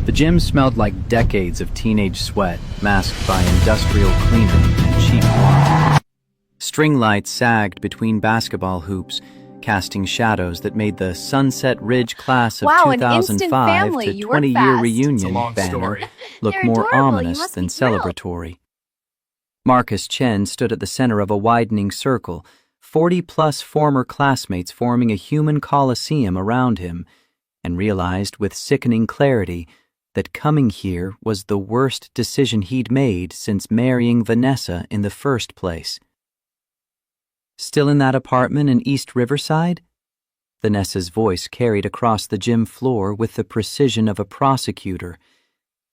The gym smelled like decades of teenage sweat, masked by industrial cleaning and cheap wine. String lights sagged between basketball hoops, casting shadows that made the Sunset Ridge class of 2005 to 20-year reunion banner look more ominous than celebratory. Marcus Chen stood at the center of a widening circle, 40-plus former classmates forming a human coliseum around him, and realized with sickening clarity that coming here was the worst decision he'd made since marrying Vanessa in the first place. Still in that apartment in East Riverside? Vanessa's voice carried across the gym floor with the precision of a prosecutor.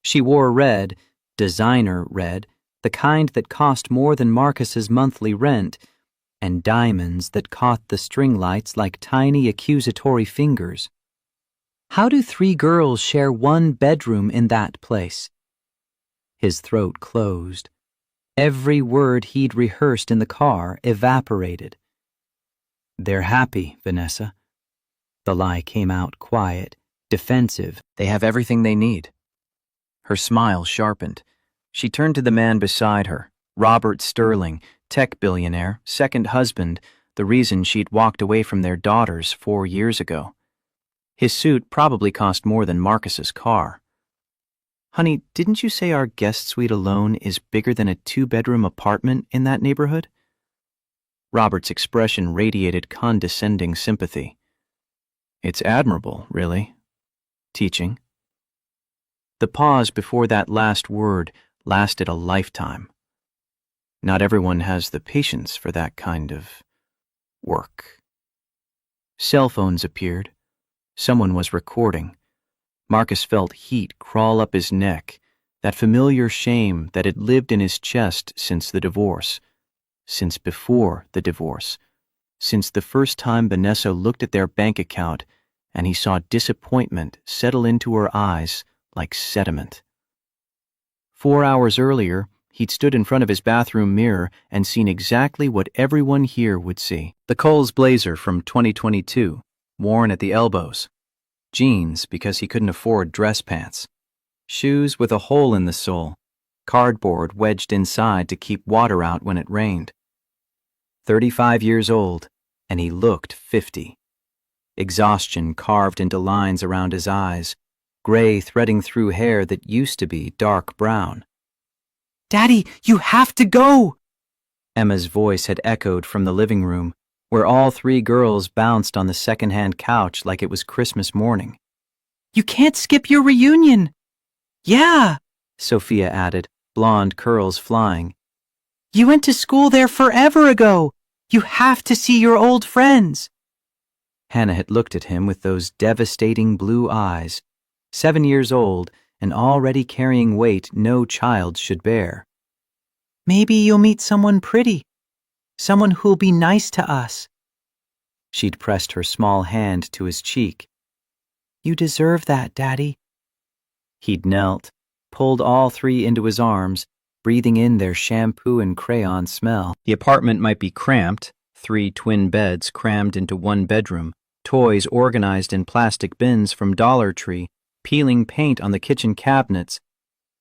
She wore red, designer red, the kind that cost more than Marcus's monthly rent, and diamonds that caught the string lights like tiny accusatory fingers. How do 3 girls share one bedroom in that place? His throat closed. Every word he'd rehearsed in the car evaporated. They're happy, Vanessa. The lie came out quiet, defensive. They have everything they need. Her smile sharpened. She turned to the man beside her, Robert Sterling, tech billionaire, second husband, the reason she'd walked away from their daughters 4 years ago. His suit probably cost more than Marcus's car. Honey, didn't you say our guest suite alone is bigger than a 2-bedroom apartment in that neighborhood? Robert's expression radiated condescending sympathy. It's admirable, really. Teaching. The pause before that last word lasted a lifetime. Not everyone has the patience for that kind of work. Cell phones appeared. Someone was recording. Marcus felt heat crawl up his neck, that familiar shame that had lived in his chest since the divorce, since before the divorce, since the first time Vanessa looked at their bank account and he saw disappointment settle into her eyes like sediment. 4 hours earlier, he'd stood in front of his bathroom mirror and seen exactly what everyone here would see. The Kohl's blazer from 2022, worn at the elbows. Jeans because he couldn't afford dress pants. Shoes with a hole in the sole. Cardboard wedged inside to keep water out when it rained. 35 years old, and he looked 50. Exhaustion carved into lines around his eyes, gray threading through hair that used to be dark brown. "Daddy, you have to go!" Emma's voice had echoed from the living room, where all 3 girls bounced on the second-hand couch like it was Christmas morning. "You can't skip your reunion!" "Yeah," Sophia added, blonde curls flying. "You went to school there forever ago. You have to see your old friends." Hannah had looked at him with those devastating blue eyes, 7 years old and already carrying weight no child should bear. "Maybe you'll meet someone pretty. Someone who'll be nice to us." She'd pressed her small hand to his cheek. "You deserve that, Daddy." He'd knelt, pulled all 3 into his arms, breathing in their shampoo and crayon smell. The apartment might be cramped, 3 twin beds crammed into 1 bedroom, toys organized in plastic bins from Dollar Tree, peeling paint on the kitchen cabinets,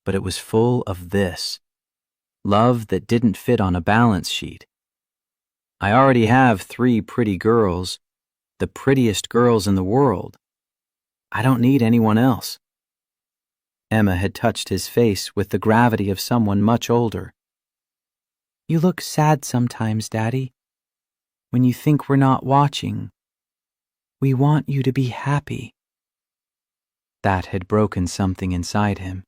but it was full of this. Love that didn't fit on a balance sheet. I already have 3 pretty girls, the prettiest girls in the world. I don't need anyone else. Emma had touched his face with the gravity of someone much older. "You look sad sometimes, Daddy. When you think we're not watching. We want you to be happy." That had broken something inside him.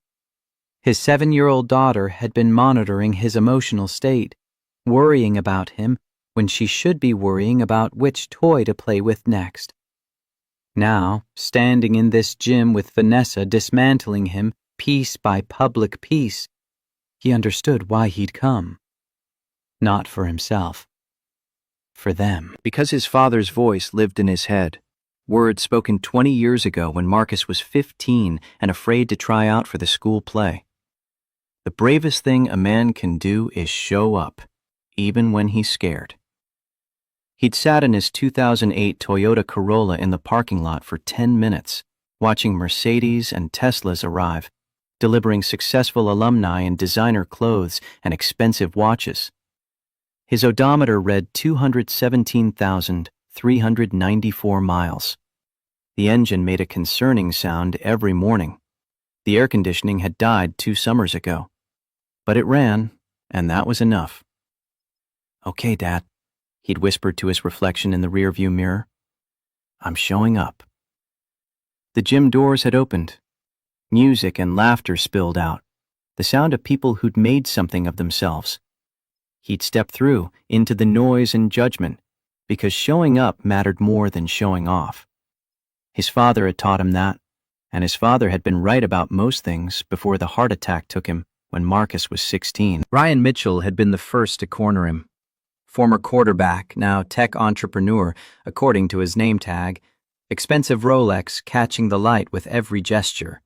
His 7-year-old daughter had been monitoring his emotional state, worrying about him when she should be worrying about which toy to play with next. Now, standing in this gym with Vanessa dismantling him piece by public piece, he understood why he'd come. Not for himself. For them. Because his father's voice lived in his head. Words spoken 20 years ago when Marcus was 15 and afraid to try out for the school play. The bravest thing a man can do is show up, even when he's scared. He'd sat in his 2008 Toyota Corolla in the parking lot for 10 minutes, watching Mercedes and Teslas arrive, delivering successful alumni in designer clothes and expensive watches. His odometer read 217,394 miles. The engine made a concerning sound every morning. The air conditioning had died 2 summers ago. But it ran, and that was enough. "Okay, Dad," he'd whispered to his reflection in the rearview mirror. "I'm showing up." The gym doors had opened. Music and laughter spilled out, the sound of people who'd made something of themselves. He'd step through into the noise and judgment, because showing up mattered more than showing off. His father had taught him that, and his father had been right about most things before the heart attack took him when Marcus was 16. Ryan Mitchell had been the first to corner him. Former quarterback, now tech entrepreneur, according to his name tag, expensive Rolex catching the light with every gesture.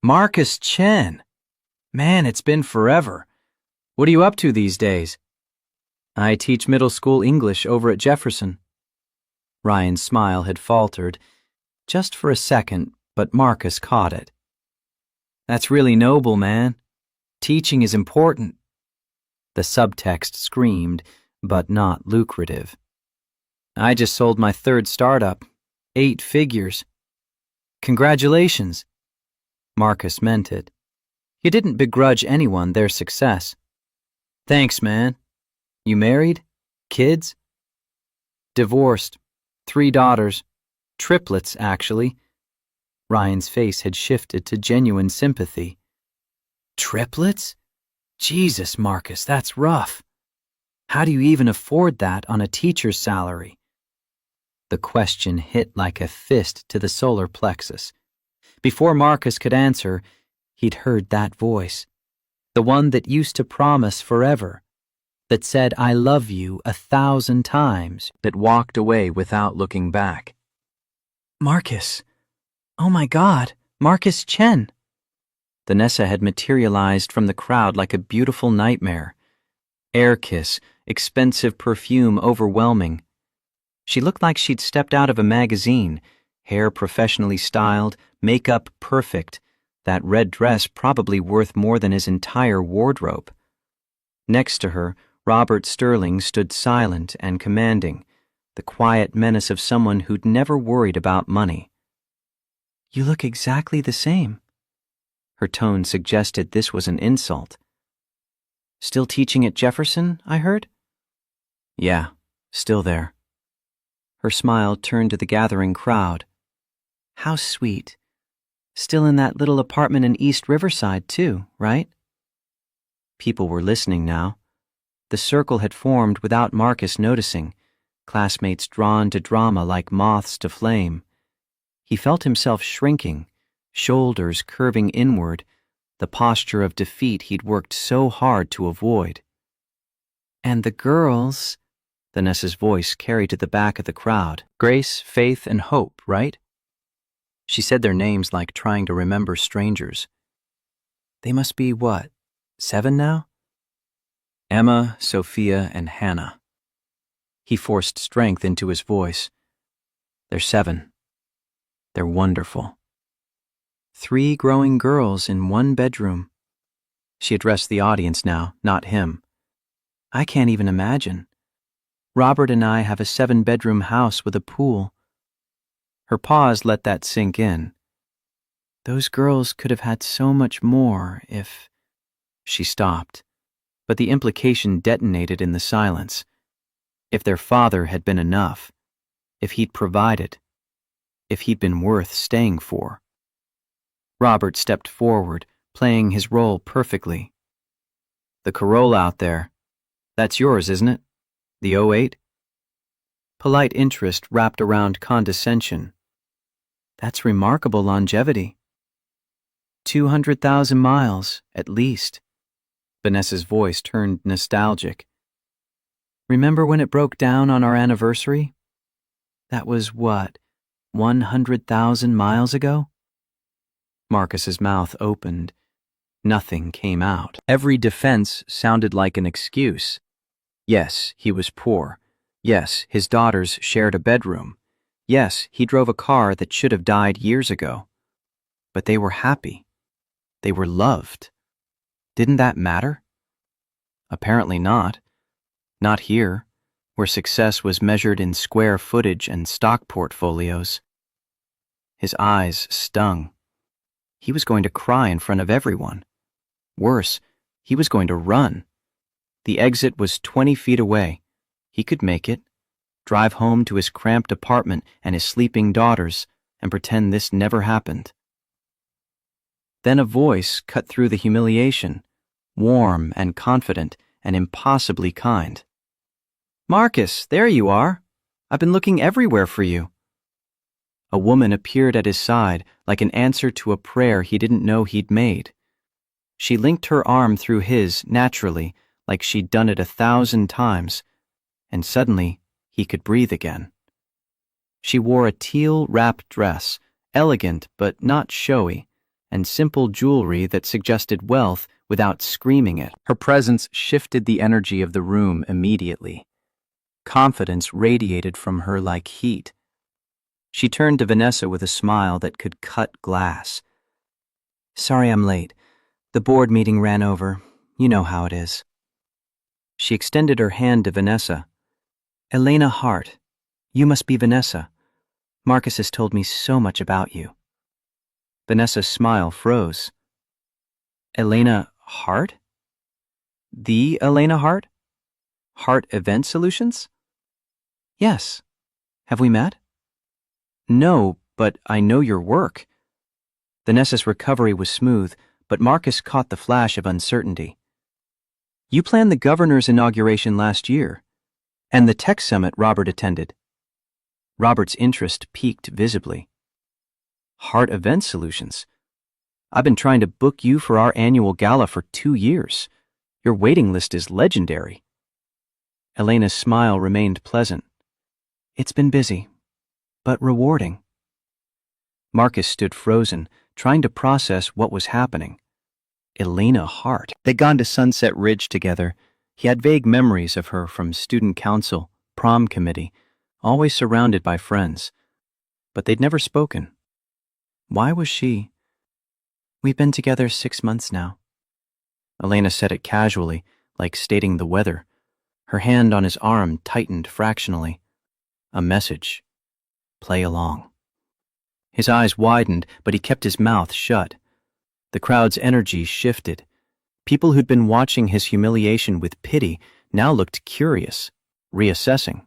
"Marcus Chen! Man, it's been forever. What are you up to these days?" "I teach middle school English over at Jefferson." Ryan's smile had faltered, just for a second, but Marcus caught it. "That's really noble, man. Teaching is important." The subtext screamed, but not lucrative. "I just sold my 3rd startup. 8 figures. Congratulations." Marcus meant it. He didn't begrudge anyone their success. "Thanks, man. You married? Kids?" "Divorced. 3 daughters. Triplets, actually." Ryan's face had shifted to genuine sympathy. "Triplets? Jesus, Marcus, that's rough. How do you even afford that on a teacher's salary?" The question hit like a fist to the solar plexus. Before Marcus could answer, he'd heard that voice. The one that used to promise forever, that said "I love you" 1,000 times, that walked away without looking back. "Marcus. Oh my God, Marcus Chen." Vanessa had materialized from the crowd like a beautiful nightmare. Air kiss, expensive perfume overwhelming. She looked like she'd stepped out of a magazine, hair professionally styled, makeup perfect, that red dress probably worth more than his entire wardrobe. Next to her, Robert Sterling stood silent and commanding, the quiet menace of someone who'd never worried about money. "You look exactly the same." Her tone suggested this was an insult. "Still teaching at Jefferson, I heard?" "Yeah, still there." Her smile turned to the gathering crowd. "How sweet. Still in that little apartment in East Riverside, too, right?" People were listening now. The circle had formed without Marcus noticing, classmates drawn to drama like moths to flame. He felt himself shrinking, shoulders curving inward, the posture of defeat he'd worked so hard to avoid. "And the girls," Vanessa's voice carried to the back of the crowd. "Grace, Faith, and Hope, right?" She said their names like trying to remember strangers. "They must be what, 7 now?" "Emma, Sophia, and Hannah." He forced strength into his voice. "They're 7. They're wonderful. 3 growing girls in 1 bedroom." She addressed the audience now, not him. "I can't even imagine. Robert and I have a 7-bedroom house with a pool." Her pause let that sink in. "Those girls could have had so much more if—" She stopped, but the implication detonated in the silence. If their father had been enough, if he'd provided, if he'd been worth staying for. Robert stepped forward, playing his role perfectly. "The Corolla out there, that's yours, isn't it? The '08? Polite interest wrapped around condescension. "That's remarkable longevity." 200,000 miles, at least. Vanessa's voice turned nostalgic. "Remember when it broke down on our anniversary? That was what, 100,000 miles ago?" Marcus's mouth opened. Nothing came out. Every defense sounded like an excuse. Yes, he was poor. Yes, his daughters shared a bedroom. Yes, he drove a car that should have died years ago. But they were happy. They were loved. Didn't that matter? Apparently not. Not here, where success was measured in square footage and stock portfolios. His eyes stung. He was going to cry in front of everyone. Worse, he was going to run. The exit was 20 feet away. He could make it, drive home to his cramped apartment and his sleeping daughters, and pretend this never happened. Then a voice cut through the humiliation, warm and confident and impossibly kind. "Marcus, there you are. I've been looking everywhere for you." A woman appeared at his side like an answer to a prayer he didn't know he'd made. She linked her arm through his naturally, like she'd done it 1,000 times, and suddenly he could breathe again. She wore a teal-wrapped dress, elegant but not showy, and simple jewelry that suggested wealth without screaming it. Her presence shifted the energy of the room immediately. Confidence radiated from her like heat. She turned to Vanessa with a smile that could cut glass. "Sorry I'm late. The board meeting ran over. You know how it is." She extended her hand to Vanessa. "Elena Hart. You must be Vanessa. Marcus has told me so much about you." Vanessa's smile froze. "Elena Hart? The Elena Hart? Hart Event Solutions?" "Yes. Have we met?" "No, but I know your work." Vanessa's recovery was smooth, but Marcus caught the flash of uncertainty. "You planned the governor's inauguration last year, and the tech summit Robert attended." Robert's interest peaked visibly. "Hart Event Solutions? I've been trying to book you for our annual gala for 2 years. Your waiting list is legendary." Elena's smile remained pleasant. "It's been busy, but rewarding." Marcus stood frozen, trying to process what was happening. Elena Hart. They'd gone to Sunset Ridge together. He had vague memories of her from student council, prom committee, always surrounded by friends. But they'd never spoken. Why was she? "We've been together 6 months now." Elena said it casually, like stating the weather. Her hand on his arm tightened fractionally. A message. Play along. His eyes widened, but he kept his mouth shut. The crowd's energy shifted. People who'd been watching his humiliation with pity now looked curious, reassessing.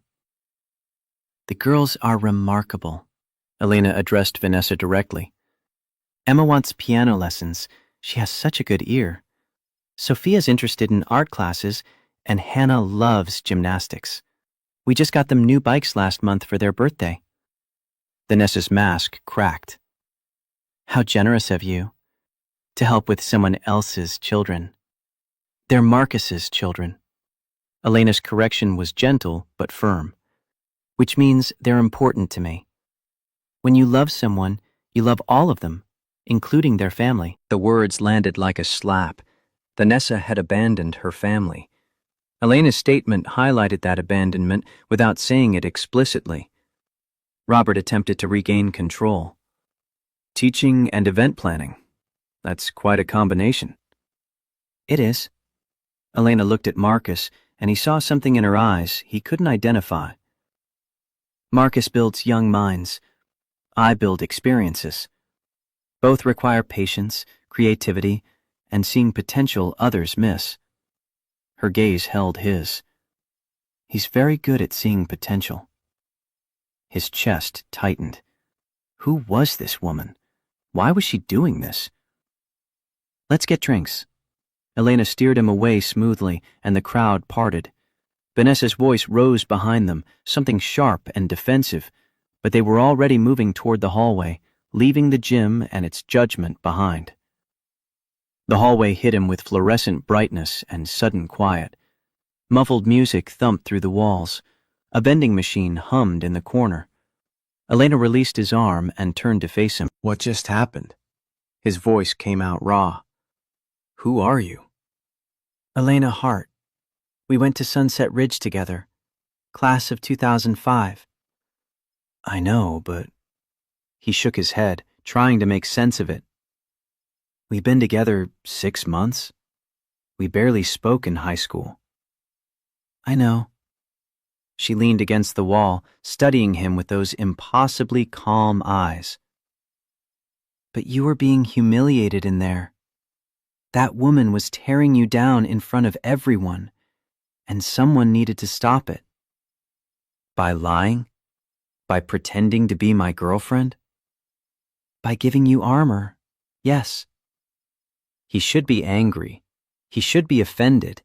"The girls are remarkable," Elena addressed Vanessa directly. "Emma wants piano lessons. She has such a good ear. Sophia's interested in art classes, and Hannah loves gymnastics. We just got them new bikes last month for their birthday." Vanessa's mask cracked. "How generous of you to help with someone else's children. They're Marcus's children." Elena's correction was gentle but firm. "Which means they're important to me. When you love someone, you love all of them, including their family." The words landed like a slap. Vanessa had abandoned her family. Elena's statement highlighted that abandonment without saying it explicitly. Robert attempted to regain control. "Teaching and event planning. That's quite a combination." "It is." Elena looked at Marcus, and he saw something in her eyes he couldn't identify. "Marcus builds young minds. I build experiences. Both require patience, creativity, and seeing potential others miss." Her gaze held his. "He's very good at seeing potential." His chest tightened. Who was this woman? Why was she doing this? "Let's get drinks." Elena steered him away smoothly, and the crowd parted. Vanessa's voice rose behind them, something sharp and defensive, but they were already moving toward the hallway, leaving the gym and its judgment behind. The hallway hit him with fluorescent brightness and sudden quiet. Muffled music thumped through the walls. A vending machine hummed in the corner. Elena released his arm and turned to face him. "What just happened?" His voice came out raw. "Who are you?" "Elena Hart. We went to Sunset Ridge together. Class of 2005. I know, but... He shook his head, trying to make sense of it. We've been together 6 months. We barely spoke in high school. I know. She leaned against the wall, studying him with those impossibly calm eyes. But you were being humiliated in there. That woman was tearing you down in front of everyone, and someone needed to stop it. By lying? By pretending to be my girlfriend? By giving you armor, yes. He should be angry. He should be offended.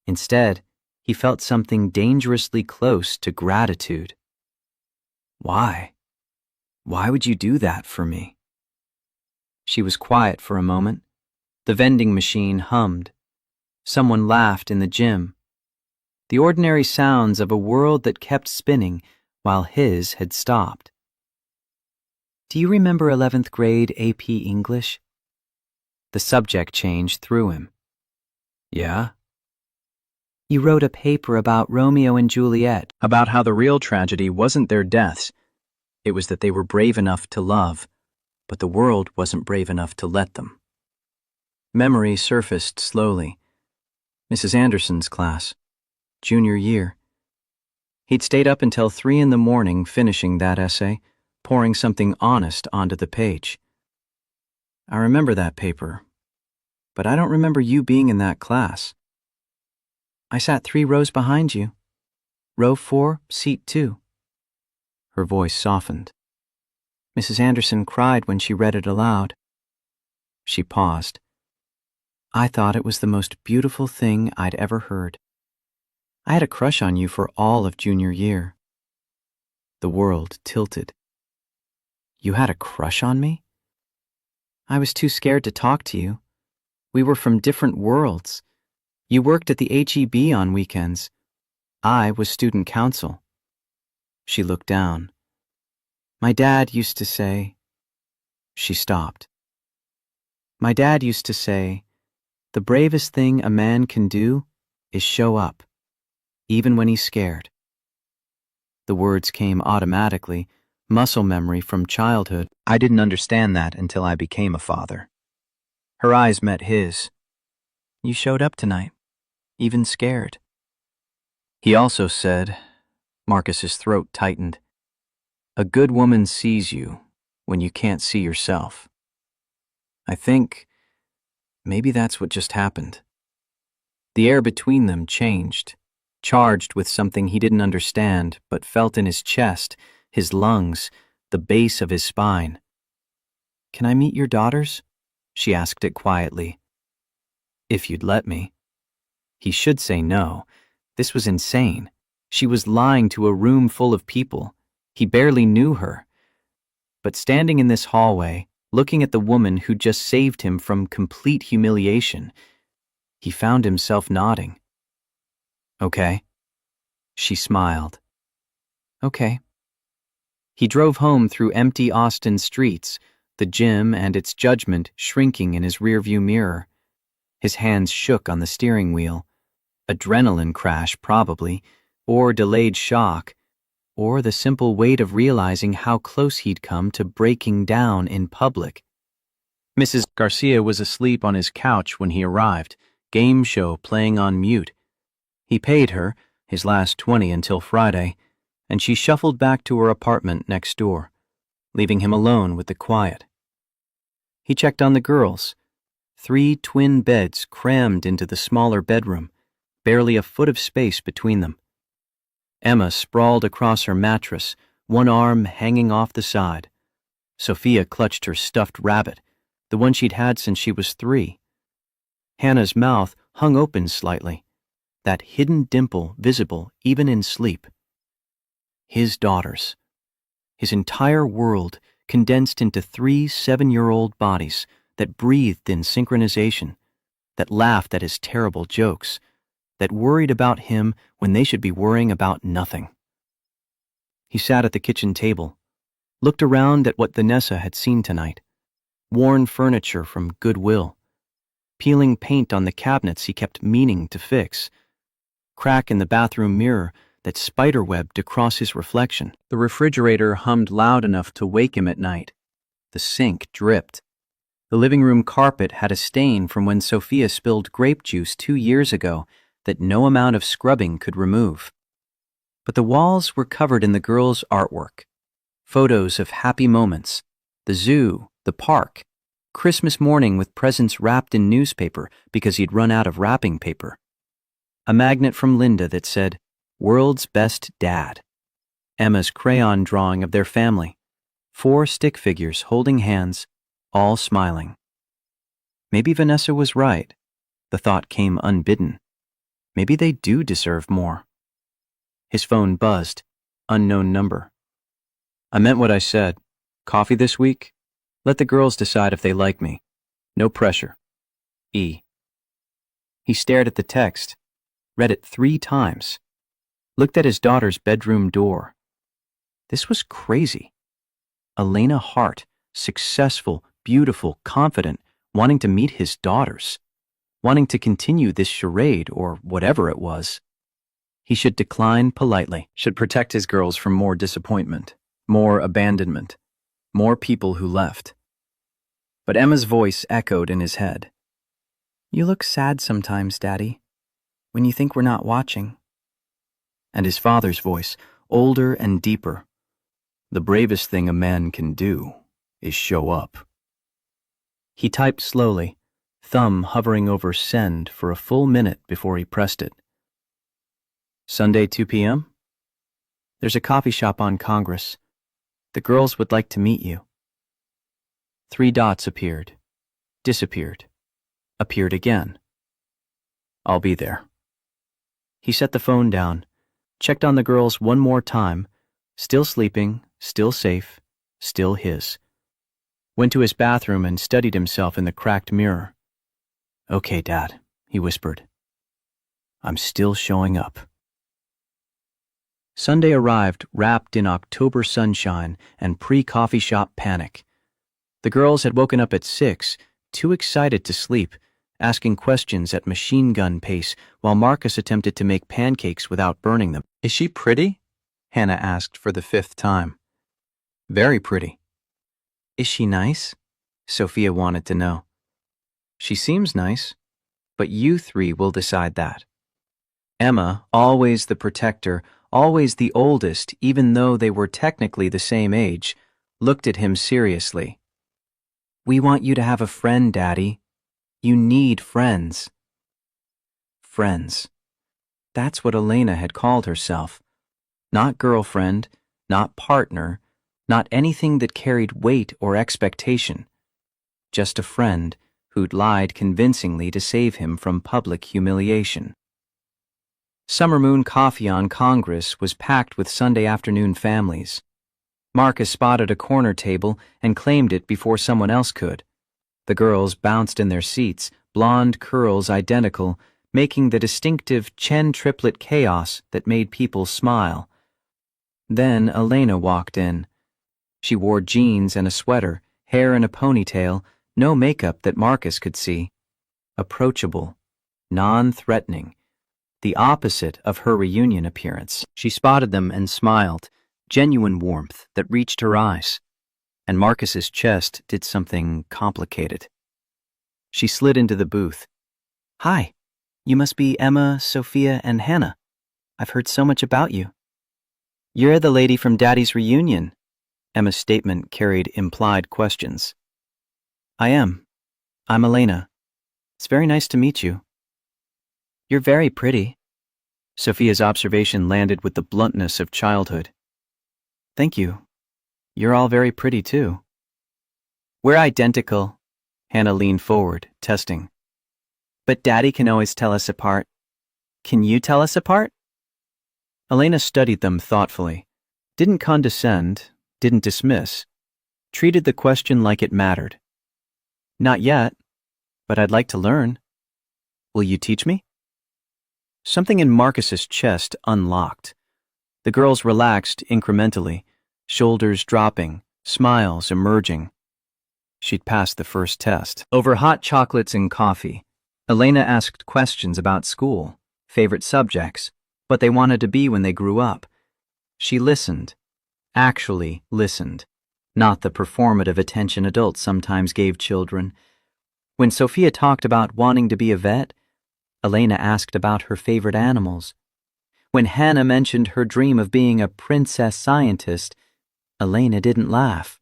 Instead, he felt something dangerously close to gratitude. Why? Why would you do that for me? She was quiet for a moment. The vending machine hummed. Someone laughed in the gym. The ordinary sounds of a world that kept spinning while his had stopped. Do you remember 11th grade AP English? The subject change threw him. Yeah? You wrote a paper about Romeo and Juliet, about how the real tragedy wasn't their deaths. It was that they were brave enough to love, but the world wasn't brave enough to let them. Memory surfaced slowly. Mrs. Anderson's class, junior year. He'd stayed up until 3 a.m. finishing that essay, pouring something honest onto the page. I remember that paper, but I don't remember you being in that class. I sat 3 rows behind you. Row 4, seat 2. Her voice softened. Mrs. Anderson cried when she read it aloud. She paused. I thought it was the most beautiful thing I'd ever heard. I had a crush on you for all of junior year. The world tilted. You had a crush on me? I was too scared to talk to you. We were from different worlds. You worked at the HEB on weekends. I was student council. She looked down. My dad used to say... She stopped. My dad used to say, the bravest thing a man can do is show up, even when he's scared. The words came automatically, muscle memory from childhood. I didn't understand that until I became a father. Her eyes met his. You showed up tonight, even scared. He also said, Marcus's throat tightened, a good woman sees you when you can't see yourself. I think maybe that's what just happened. The air between them changed, charged with something he didn't understand but felt in his chest, his lungs, the base of his spine. Can I meet your daughters? She asked it quietly. If you'd let me. He should say no. This was insane. She was lying to a room full of people. He barely knew her. But standing in this hallway, looking at the woman who just saved him from complete humiliation, he found himself nodding. Okay. She smiled. Okay. He drove home through empty Austin streets, the gym and its judgment shrinking in his rearview mirror. His hands shook on the steering wheel. Adrenaline crash, probably, or delayed shock, or the simple weight of realizing how close he'd come to breaking down in public. Mrs. Garcia was asleep on his couch when he arrived, game show playing on mute. He paid her, his last 20 until Friday, and she shuffled back to her apartment next door, leaving him alone with the quiet. He checked on the girls. 3 twin beds crammed into the smaller bedroom, barely a foot of space between them. Emma sprawled across her mattress, one arm hanging off the side. Sophia clutched her stuffed rabbit, the one she'd had since she was 3. Hannah's mouth hung open slightly, that hidden dimple visible even in sleep. His daughters. His entire world condensed into 3 7-year-old bodies that breathed in synchronization, that laughed at his terrible jokes, that worried about him when they should be worrying about nothing. He sat at the kitchen table, looked around at what Vanessa had seen tonight. Worn furniture from Goodwill, peeling paint on the cabinets he kept meaning to fix, crack in the bathroom mirror that spiderwebbed across his reflection. The refrigerator hummed loud enough to wake him at night. The sink dripped. The living room carpet had a stain from when Sophia spilled grape juice 2 years ago that no amount of scrubbing could remove. But the walls were covered in the girl's artwork. Photos of happy moments, the zoo, the park, Christmas morning with presents wrapped in newspaper because he'd run out of wrapping paper. A magnet from Linda that said, "World's Best Dad." Emma's crayon drawing of their family. 4 stick figures holding hands, all smiling. Maybe Vanessa was right. The thought came unbidden. Maybe they do deserve more. His phone buzzed. Unknown number. I meant what I said. Coffee this week? Let the girls decide if they like me. No pressure. E. He stared at the text, read it 3 times, looked at his daughter's bedroom door. This was crazy. Elena Hart, successful, beautiful, confident, wanting to meet his daughters, wanting to continue this charade or whatever it was. He should decline politely, should protect his girls from more disappointment, more abandonment, more people who left. But Emma's voice echoed in his head. You look sad sometimes, Daddy, when you think we're not watching. And his father's voice, older and deeper. The bravest thing a man can do is show up. He typed slowly, thumb hovering over send for a full minute before he pressed it. Sunday, 2 p.m.? There's a coffee shop on Congress. The girls would like to meet you. 3 dots appeared, disappeared, appeared again. I'll be there. He set the phone down, checked on the girls one more time, still sleeping, still safe, still his. Went to his bathroom and studied himself in the cracked mirror. Okay, Dad, he whispered. I'm still showing up. Sunday arrived wrapped in October sunshine and pre-coffee shop panic. The girls had woken up at 6, too excited to sleep, asking questions at machine gun pace while Marcus attempted to make pancakes without burning them. Is she pretty? Hannah asked for the 5th time. Very pretty. Is she nice? Sophia wanted to know. She seems nice, but you 3 will decide that. Emma, always the protector, always the oldest, even though they were technically the same age, looked at him seriously. We want you to have a friend, Daddy. You need friends. Friends. That's what Elena had called herself. Not girlfriend, not partner, not anything that carried weight or expectation. Just a friend who'd lied convincingly to save him from public humiliation. Summer Moon Coffee on Congress was packed with Sunday afternoon families. Marcus spotted a corner table and claimed it before someone else could. The girls bounced in their seats, blonde curls identical, making the distinctive Chen triplet chaos that made people smile. Then Elena walked in. She wore jeans and a sweater, hair in a ponytail, no makeup that Marcus could see. Approachable, non-threatening, the opposite of her reunion appearance. She spotted them and smiled, genuine warmth that reached her eyes. And Marcus's chest did something complicated. She slid into the booth. Hi, you must be Emma, Sophia, and Hannah. I've heard so much about you. You're the lady from Daddy's reunion. Emma's statement carried implied questions. I am. I'm Elena. It's very nice to meet you. You're very pretty. Sophia's observation landed with the bluntness of childhood. Thank you. You're all very pretty, too. We're identical. Hannah leaned forward, testing. But Daddy can always tell us apart. Can you tell us apart? Elena studied them thoughtfully, didn't condescend, didn't dismiss, treated the question like it mattered. Not yet, but I'd like to learn. Will you teach me? Something in Marcus's chest unlocked. The girls relaxed incrementally, shoulders dropping, smiles emerging. She'd passed the first test. Over hot chocolates and coffee, Elena asked questions about school, favorite subjects, but they wanted to be when they grew up. She listened, actually listened, not the performative attention adults sometimes gave children. When Sophia talked about wanting to be a vet, Elena asked about her favorite animals. When Hannah mentioned her dream of being a princess scientist, Elena didn't laugh,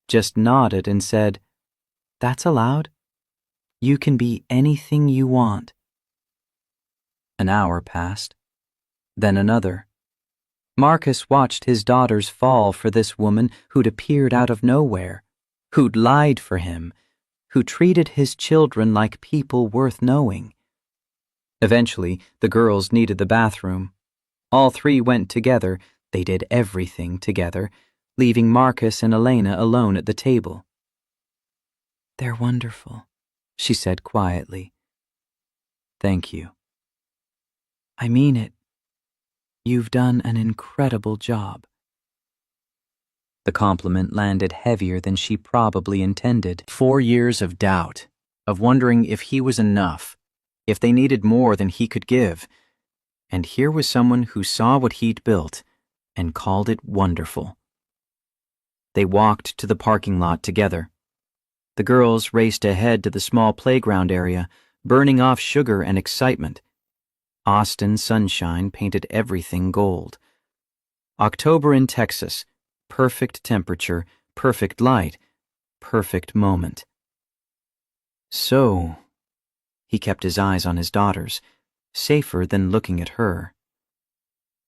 just nodded and said, "That's allowed. You can be anything you want." An hour passed, then another. Marcus watched his daughters fall for this woman who'd appeared out of nowhere, who'd lied for him, who treated his children like people worth knowing. Eventually, the girls needed the bathroom. All three went together. They did everything together, leaving Marcus and Elena alone at the table. "They're wonderful," she said quietly. "Thank you." "I mean it. You've done an incredible job." The compliment landed heavier than she probably intended. 4 years of doubt, of wondering if he was enough, if they needed more than he could give. And here was someone who saw what he'd built and called it wonderful. They walked to the parking lot together. The girls raced ahead to the small playground area, burning off sugar and excitement. Austin sunshine painted everything gold. October in Texas, perfect temperature, perfect light, perfect moment. So, he kept his eyes on his daughters, safer than looking at her.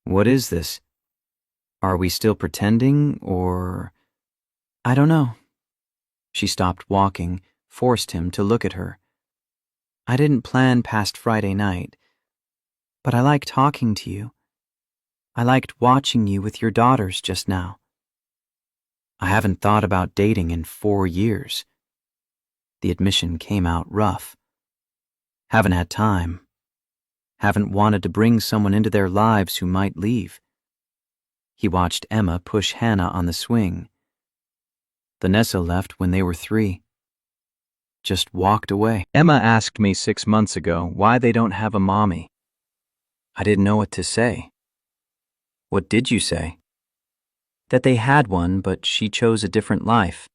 "What is this? Are we still pretending, or—" "I don't know." She stopped walking, forced him to look at her. "I didn't plan past Friday night, but I like talking to you. I liked watching you with your daughters just now. I haven't thought about dating in 4 years. The admission came out rough. Haven't had time. Haven't wanted to bring someone into their lives who might leave." He watched Emma push Hannah on the swing. Vanessa left when they were 3. Just walked away. Emma asked me 6 months ago why they don't have a mommy. I didn't know what to say. "What did you say?" "That they had one, but she chose a different life.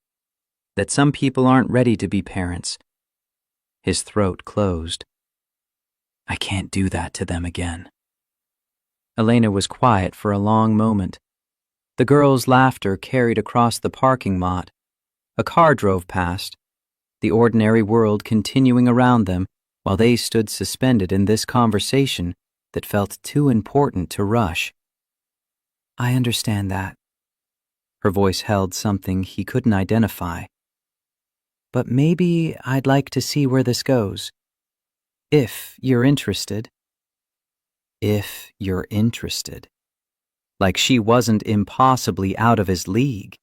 That some people aren't ready to be parents." His throat closed. "I can't do that to them again." Elena was quiet for a long moment. The girls' laughter carried across the parking lot. A car drove past, the ordinary world continuing around them while they stood suspended in this conversation that felt too important to rush. "I understand that." Her voice held something he couldn't identify. "But maybe I'd like to see where this goes. If you're interested." If you're interested. Like she wasn't impossibly out of his league.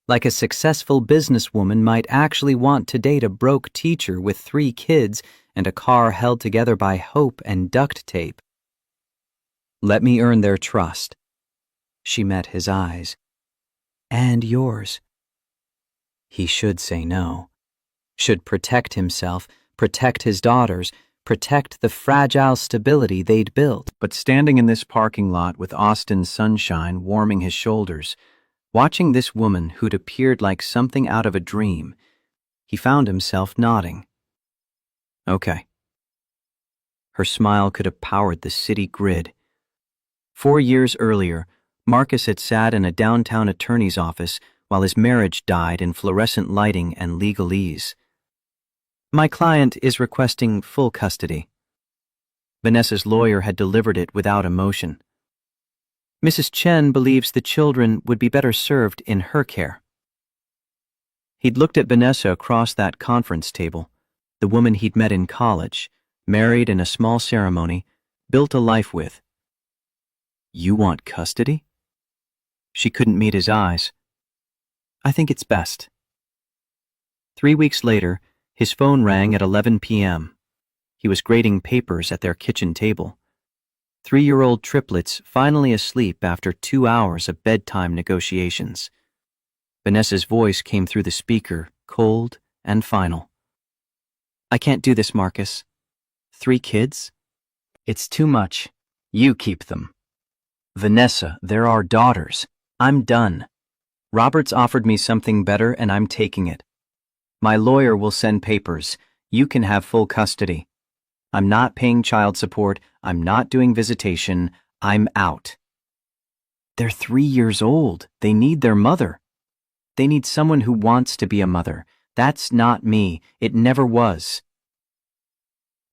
Like a successful businesswoman might actually want to date a broke teacher with 3 kids and a car held together by hope and duct tape. "Let me earn their trust." She met his eyes. "And yours." He should say no. Should protect himself, protect his daughters, protect the fragile stability they'd built. But standing in this parking lot with Austin's sunshine warming his shoulders, watching this woman who'd appeared like something out of a dream, he found himself nodding. "Okay." Her smile could have powered the city grid. 4 years earlier, Marcus had sat in a downtown attorney's office while his marriage died in fluorescent lighting and legalese. "My client is requesting full custody." Vanessa's lawyer had delivered it without emotion. "Mrs. Chen believes the children would be better served in her care." He'd looked at Vanessa across that conference table, the woman he'd met in college, married in a small ceremony, built a life with. "You want custody?" She couldn't meet his eyes. "I think it's best." 3 weeks later, his phone rang at 11 p.m. He was grading papers at their kitchen table. 3-year-old triplets finally asleep after 2 hours of bedtime negotiations. Vanessa's voice came through the speaker, cold and final. "I can't do this, Marcus. 3 kids? It's too much. You keep them. Vanessa, they're our daughters. I'm done. Robert's offered me something better and I'm taking it. My lawyer will send papers. You can have full custody. I'm not paying child support. I'm not doing visitation. I'm out. They're 3 years old. They need their mother. They need someone who wants to be a mother. That's not me. It never was.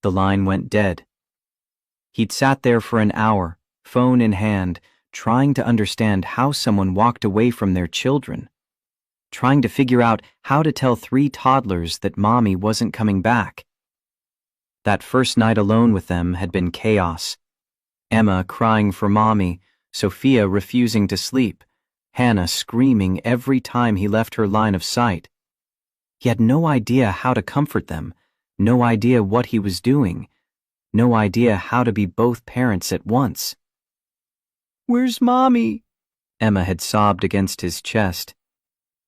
The line went dead. He'd sat there for an hour, phone in hand, trying to understand how someone walked away from their children, trying to figure out how to tell 3 toddlers that mommy wasn't coming back. That first night alone with them had been chaos. Emma crying for mommy, Sophia refusing to sleep, Hannah screaming every time he left her line of sight. He had no idea how to comfort them, no idea what he was doing, no idea how to be both parents at once. "Where's mommy?" Emma had sobbed against his chest.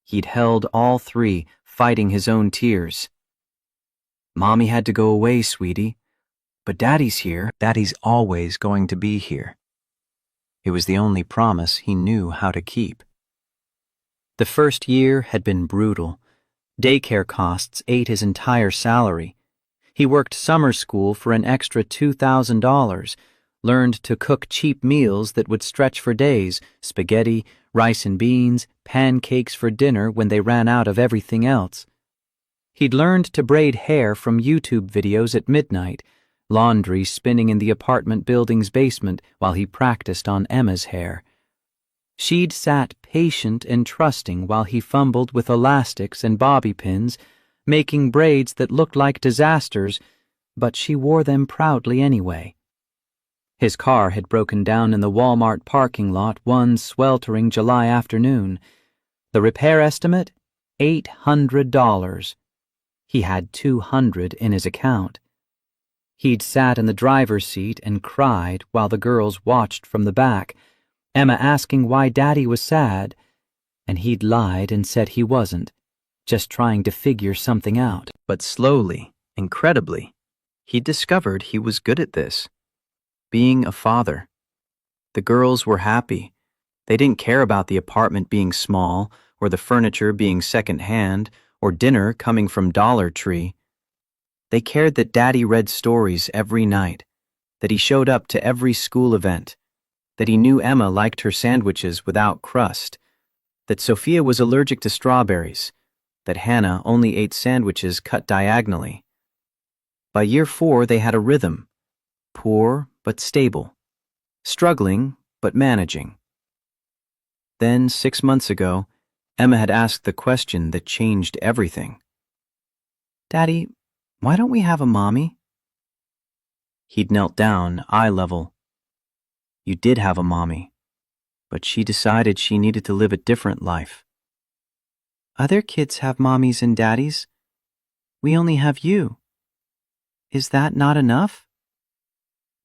He'd held all 3, fighting his own tears. "Mommy had to go away, sweetie. But Daddy's here. Daddy's always going to be here." It was the only promise he knew how to keep. The first year had been brutal. Daycare costs ate his entire salary. He worked summer school for an extra $2,000, learned to cook cheap meals that would stretch for days, spaghetti, rice and beans, pancakes for dinner when they ran out of everything else. He'd learned to braid hair from YouTube videos at midnight, laundry spinning in the apartment building's basement while he practiced on Emma's hair. She'd sat patient and trusting while he fumbled with elastics and bobby pins, making braids that looked like disasters, but she wore them proudly anyway. His car had broken down in the Walmart parking lot one sweltering July afternoon. The repair estimate? $800. He had $200 in his account. He'd sat in the driver's seat and cried while the girls watched from the back, Emma asking why Daddy was sad, and he'd lied and said he wasn't, just trying to figure something out. But slowly, incredibly, he'd discovered he was good at this. Being a father. The girls were happy. They didn't care about the apartment being small, or the furniture being second-hand, or dinner coming from Dollar Tree. They cared that Daddy read stories every night, that he showed up to every school event, that he knew Emma liked her sandwiches without crust, that Sophia was allergic to strawberries, that Hannah only ate sandwiches cut diagonally. By year 4, they had a rhythm, poor but stable, struggling but managing. Then, 6 months ago, Emma had asked the question that changed everything. "Daddy, why don't we have a mommy?" He'd knelt down, eye level. "You did have a mommy, but she decided she needed to live a different life." "Other kids have mommies and daddies. We only have you. Is that not enough?"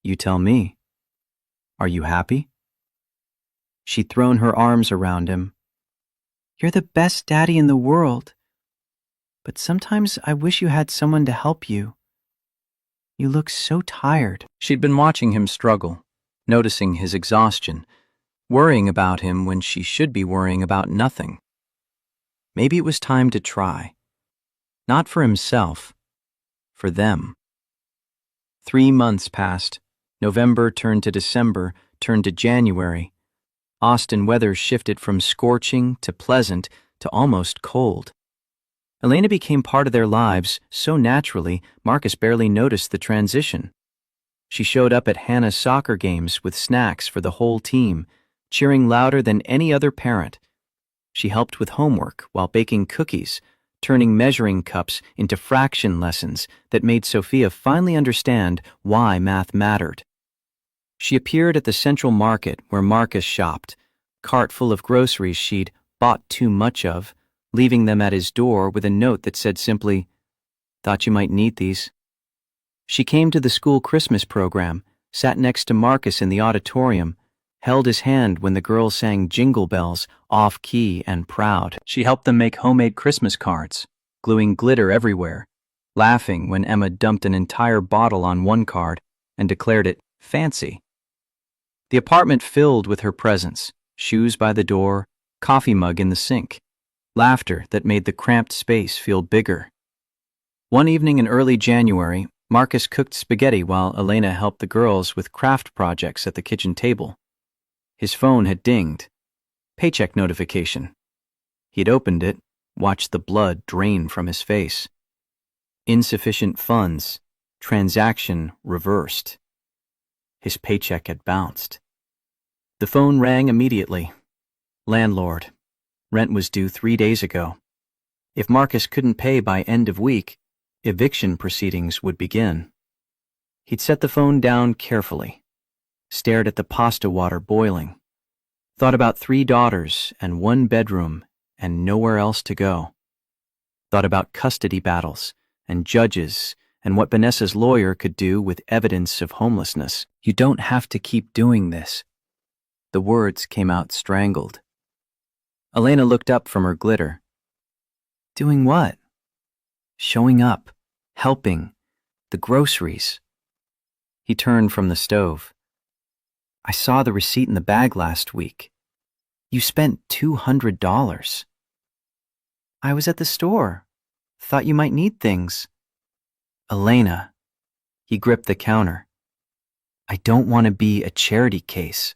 "You tell me. Are you happy?" She'd thrown her arms around him. "You're the best daddy in the world. But sometimes I wish you had someone to help you. You look so tired." She'd been watching him struggle, noticing his exhaustion, worrying about him when she should be worrying about nothing. Maybe it was time to try. Not for himself, for them. 3 months passed. November turned to December, turned to January. Austin weather shifted from scorching to pleasant to almost cold. Elena became part of their lives so naturally, Marcus barely noticed the transition. She showed up at Hannah's soccer games with snacks for the whole team, cheering louder than any other parent. She helped with homework while baking cookies, turning measuring cups into fraction lessons that made Sophia finally understand why math mattered. She appeared at the Central Market where Marcus shopped, cart full of groceries she'd bought too much of, leaving them at his door with a note that said simply, "Thought you might need these." She came to the school Christmas program, sat next to Marcus in the auditorium, held his hand when the girls sang Jingle Bells, off-key and proud. She helped them make homemade Christmas cards, gluing glitter everywhere, laughing when Emma dumped an entire bottle on one card and declared it fancy. The apartment filled with her presence, shoes by the door, coffee mug in the sink, laughter that made the cramped space feel bigger. One evening in early January, Marcus cooked spaghetti while Elena helped the girls with craft projects at the kitchen table. His phone had dinged. Paycheck notification. He'd opened it, watched the blood drain from his face. Insufficient funds. Transaction reversed. His paycheck had bounced. The phone rang immediately. Landlord. Rent was due 3 days ago. If Marcus couldn't pay by end of week, eviction proceedings would begin. He'd set the phone down carefully, stared at the pasta water boiling, thought about 3 daughters and 1 bedroom and nowhere else to go. Thought about custody battles and judges and what Vanessa's lawyer could do with evidence of homelessness. You don't have to keep doing this. The words came out strangled. Elena looked up from her glitter. Doing what? Showing up, helping, the groceries. He turned from the stove. I saw the receipt in the bag last week. You spent $200. I was at the store. Thought you might need things. Elena. He gripped the counter. I don't want to be a charity case.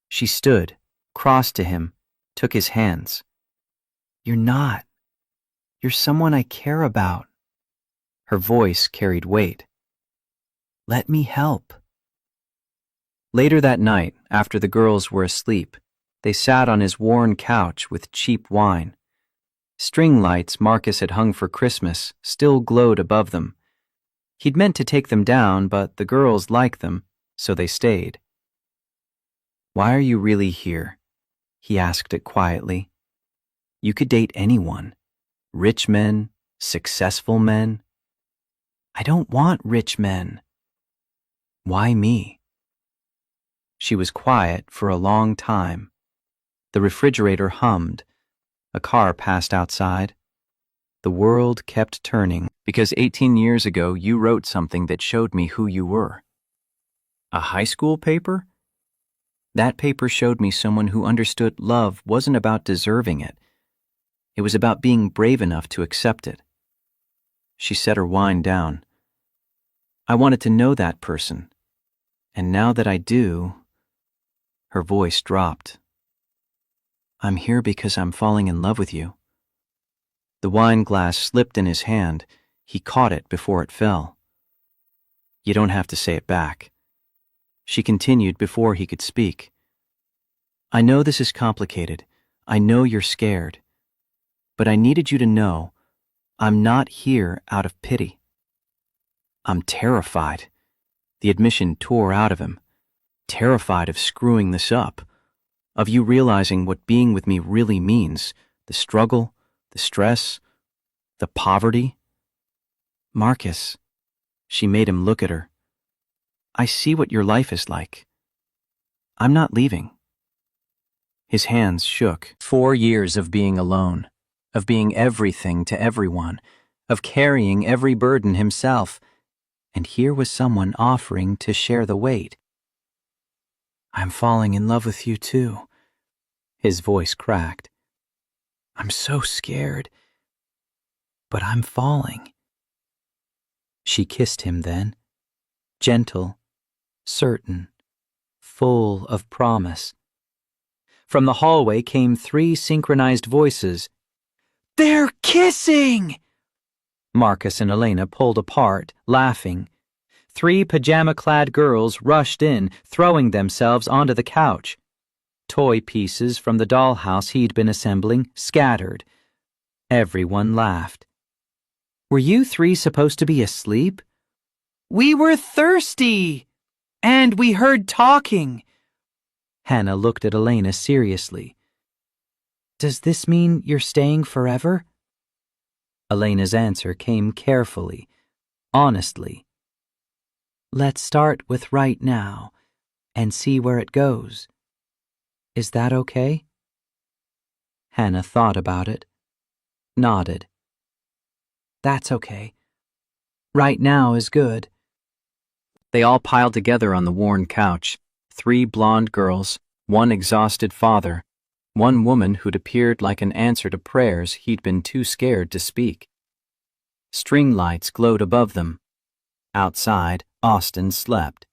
She stood, crossed to him, took his hands. You're not. You're someone I care about. Her voice carried weight. Let me help. Later that night, after the girls were asleep, they sat on his worn couch with cheap wine. String lights Marcus had hung for Christmas still glowed above them. He'd meant to take them down, but the girls liked them, so they stayed. Why are you really here? He asked it quietly. You could date anyone. Rich men, successful men. I don't want rich men. Why me? She was quiet for a long time. The refrigerator hummed. A car passed outside. The world kept turning because 18 years ago you wrote something that showed me who you were. A high school paper? That paper showed me someone who understood love wasn't about deserving it. It was about being brave enough to accept it. She set her wine down. I wanted to know that person. And now that I do, her voice dropped. I'm here because I'm falling in love with you. The wine glass slipped in his hand. He caught it before it fell. You don't have to say it back. She continued before he could speak. I know this is complicated. I know you're scared. But I needed you to know I'm not here out of pity. I'm terrified. The admission tore out of him. Terrified of screwing this up. Of you realizing what being with me really means, the struggle, the stress, the poverty. Marcus, she made him look at her. I see what your life is like. I'm not leaving. His hands shook. 4 years of being alone, of being everything to everyone, of carrying every burden himself, and here was someone offering to share the weight. I'm falling in love with you too. His voice cracked. I'm so scared, but I'm falling. She kissed him then, gentle, certain, full of promise. From the hallway came 3 synchronized voices. They're kissing! Marcus and Elena pulled apart, laughing. 3 pajama-clad girls rushed in, throwing themselves onto the couch. Toy pieces from the dollhouse he'd been assembling scattered. Everyone laughed. Were you 3 supposed to be asleep? We were thirsty! And we heard talking. Hannah looked at Elena seriously. Does this mean you're staying forever? Elena's answer came carefully, honestly. Let's start with right now and see where it goes. Is that okay? Hannah thought about it, nodded. That's okay. Right now is good. They all piled together on the worn couch, 3 blonde girls, 1 exhausted father, 1 woman who'd appeared like an answer to prayers he'd been too scared to speak. String lights glowed above them. Outside, Austin slept.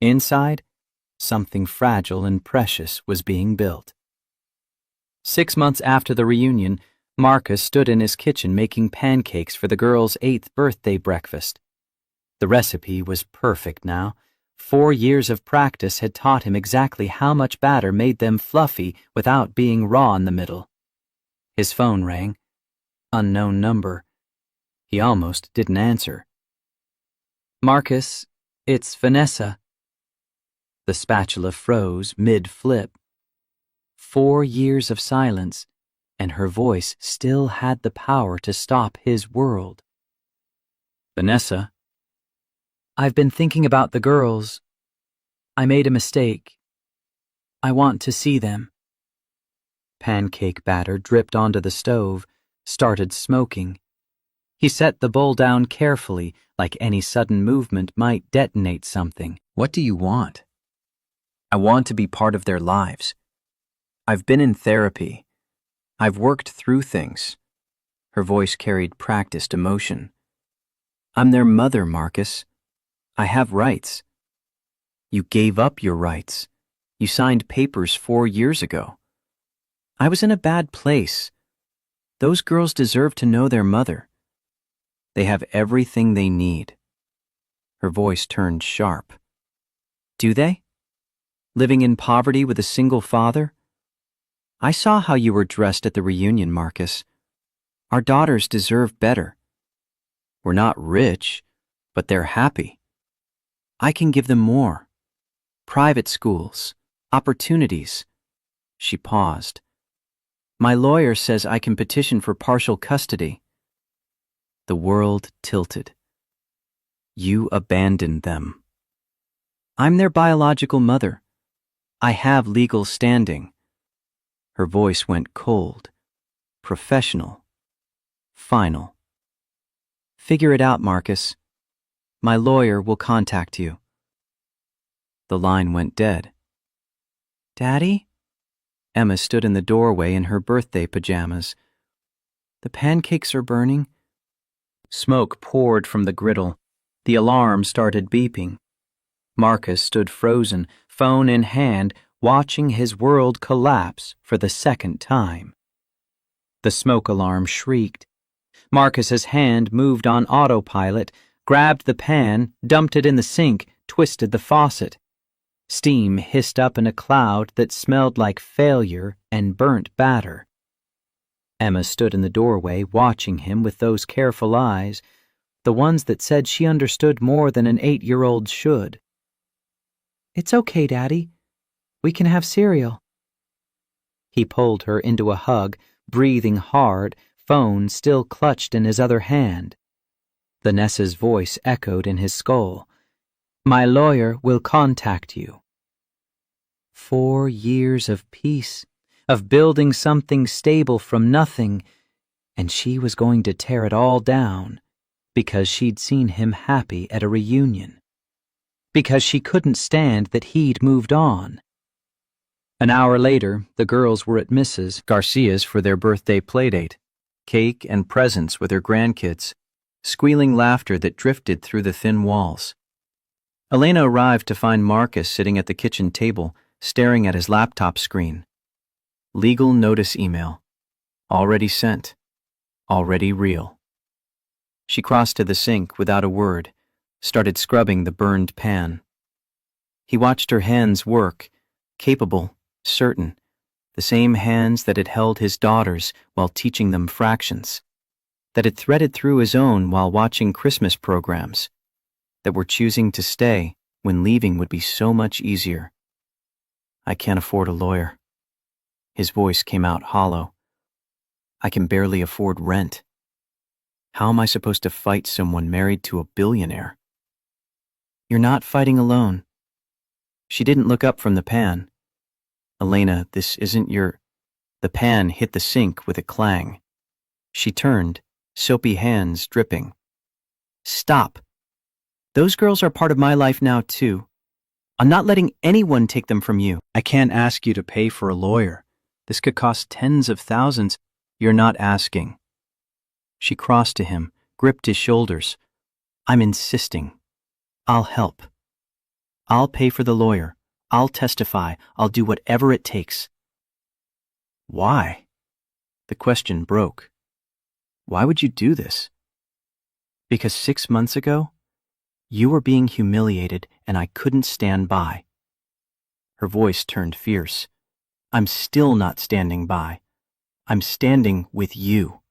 Inside, something fragile and precious was being built. 6 months after the reunion, Marcus stood in his kitchen making pancakes for the girls' 8th birthday breakfast. The recipe was perfect now. 4 years of practice had taught him exactly how much batter made them fluffy without being raw in the middle. His phone rang. Unknown number. He almost didn't answer. "Marcus, it's Vanessa." The spatula froze mid-flip. 4 years of silence, and her voice still had the power to stop his world. "Vanessa?" "I've been thinking about the girls. I made a mistake. I want to see them." Pancake batter dripped onto the stove, started smoking. He set the bowl down carefully, like any sudden movement might detonate something. "What do you want?" "I want to be part of their lives. I've been in therapy. I've worked through things." Her voice carried practiced emotion. "I'm their mother, Marcus. I have rights." "You gave up your rights. You signed papers 4 years ago." "I was in a bad place. Those girls deserve to know their mother. They have everything they need." Her voice turned sharp. "Do they? Living in poverty with a single father? I saw how you were dressed at the reunion, Marcus. Our daughters deserve better. We're not rich, but they're happy. I can give them more. Private schools, opportunities." She paused. "My lawyer says I can petition for partial custody." The world tilted. "You abandoned them." "I'm their biological mother. I have legal standing." Her voice went cold, professional, final. "Figure it out, Marcus. My lawyer will contact you." The line went dead. "Daddy?" Emma stood in the doorway in her birthday pajamas. "The pancakes are burning." Smoke poured from the griddle. The alarm started beeping. Marcus stood frozen, phone in hand, watching his world collapse for the 2nd time. The smoke alarm shrieked. Marcus's hand moved on autopilot, grabbed the pan, dumped it in the sink, twisted the faucet. Steam hissed up in a cloud that smelled like failure and burnt batter. Emma stood in the doorway watching him with those careful eyes, the ones that said she understood more than an 8-year-old should. "It's okay, Daddy. We can have cereal." He pulled her into a hug, breathing hard, phone still clutched in his other hand. Vanessa's voice echoed in his skull. "My lawyer will contact you." 4 years of peace, of building something stable from nothing, and she was going to tear it all down because she'd seen him happy at a reunion. Because she couldn't stand that he'd moved on. An hour later, the girls were at Mrs. Garcia's for their birthday playdate. Cake and presents with her grandkids, squealing laughter that drifted through the thin walls. Elena arrived to find Marcus sitting at the kitchen table, staring at his laptop screen. Legal notice email. Already sent. Already real. She crossed to the sink without a word, started scrubbing the burned pan. He watched her hands work, capable, certain, the same hands that had held his daughters while teaching them fractions, that had threaded through his own while watching Christmas programs, that were choosing to stay when leaving would be so much easier. "I can't afford a lawyer." His voice came out hollow. "I can barely afford rent. How am I supposed to fight someone married to a billionaire?" "You're not fighting alone." She didn't look up from the pan. "Elena, this isn't your—" The pan hit the sink with a clang. She turned, soapy hands dripping. "Stop. Those girls are part of my life now, too. I'm not letting anyone take them from you. I can't ask you to pay for a lawyer. This could cost tens of thousands. You're not asking. She crossed to him, gripped his shoulders. I'm insisting. I'll help. I'll pay for the lawyer. I'll testify. I'll do whatever it takes. Why? The question broke. Why would you do this? Because 6 months ago, you were being humiliated and I couldn't stand by. Her voice turned fierce. I'm still not standing by. I'm standing with you.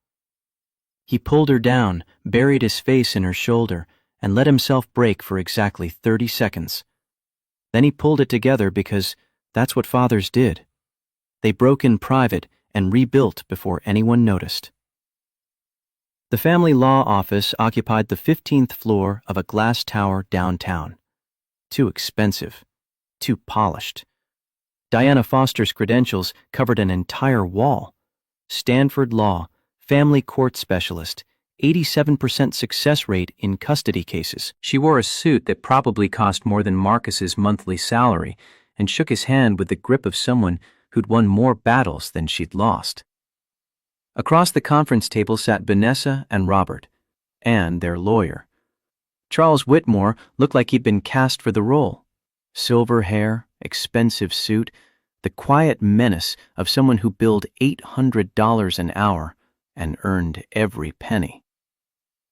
He pulled her down, buried his face in her shoulder, and let himself break for exactly 30 seconds. Then he pulled it together because that's what fathers did. They broke in private and rebuilt before anyone noticed. The family law office occupied the 15th floor of a glass tower downtown. Too expensive. Too polished. Diana Foster's credentials covered an entire wall. Stanford Law, family court specialist, 87% success rate in custody cases. She wore a suit that probably cost more than Marcus's monthly salary and shook his hand with the grip of someone who'd won more battles than she'd lost. Across the conference table sat Vanessa and Robert, and their lawyer. Charles Whitmore looked like he'd been cast for the role. Silver hair, expensive suit, the quiet menace of someone who billed $800 an hour and earned every penny.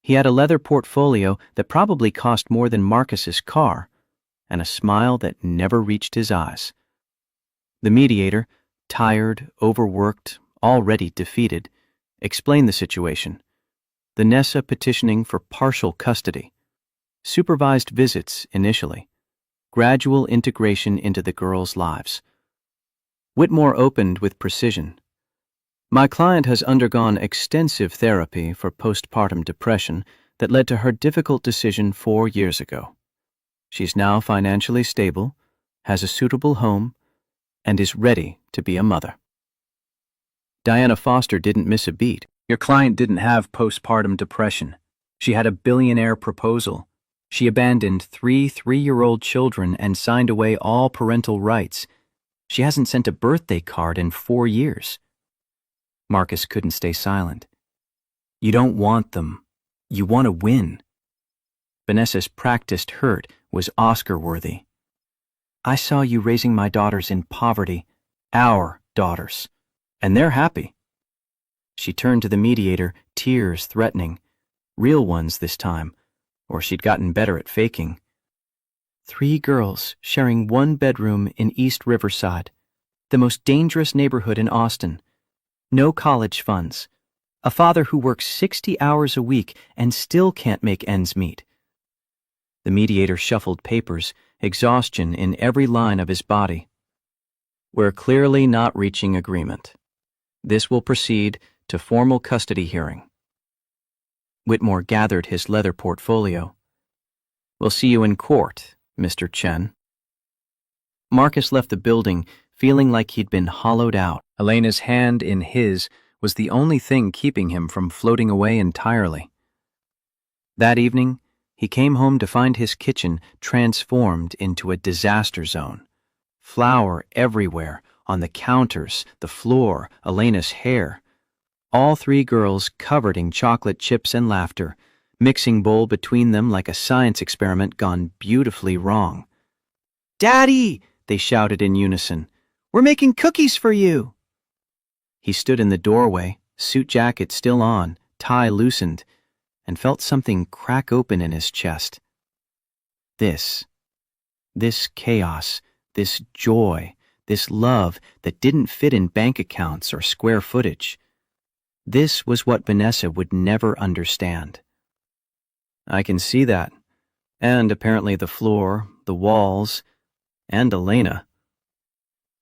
He had a leather portfolio that probably cost more than Marcus's car, and a smile that never reached his eyes. The mediator, tired, overworked, already defeated, explained the situation. The Nessa petitioning for partial custody. Supervised visits initially. Gradual integration into the girls' lives. Whitmore opened with precision. My client has undergone extensive therapy for postpartum depression that led to her difficult decision 4 years ago. She's now financially stable, has a suitable home, and is ready to be a mother. Diana Foster didn't miss a beat. Your client didn't have postpartum depression. She had a billionaire proposal. She abandoned 3 3-year-old children and signed away all parental rights. She hasn't sent a birthday card in 4 years. Marcus couldn't stay silent. You don't want them. You want to win. Vanessa's practiced hurt was Oscar-worthy. I saw you raising my daughters in poverty, our daughters, and they're happy. She turned to the mediator, tears threatening. Real ones this time, or she'd gotten better at faking. 3 girls sharing 1 bedroom in East Riverside, the most dangerous neighborhood in Austin. No college funds. A father who works 60 hours a week and still can't make ends meet. The mediator shuffled papers, exhaustion in every line of his body. We're clearly not reaching agreement. This will proceed to formal custody hearing. Whitmore gathered his leather portfolio. We'll see you in court, Mr. Chen. Marcus left the building feeling like he'd been hollowed out. Elena's hand in his was the only thing keeping him from floating away entirely. That evening, he came home to find his kitchen transformed into a disaster zone. Flour everywhere, on the counters, the floor, Elena's hair. All 3 girls covered in chocolate chips and laughter, mixing bowl between them like a science experiment gone beautifully wrong. Daddy! They shouted in unison. We're making cookies for you! He stood in the doorway, suit jacket still on, tie loosened, and felt something crack open in his chest. This chaos, this joy, this love that didn't fit in bank accounts or square footage. This was what Vanessa would never understand. I can see that, and apparently the floor, the walls, and Elena.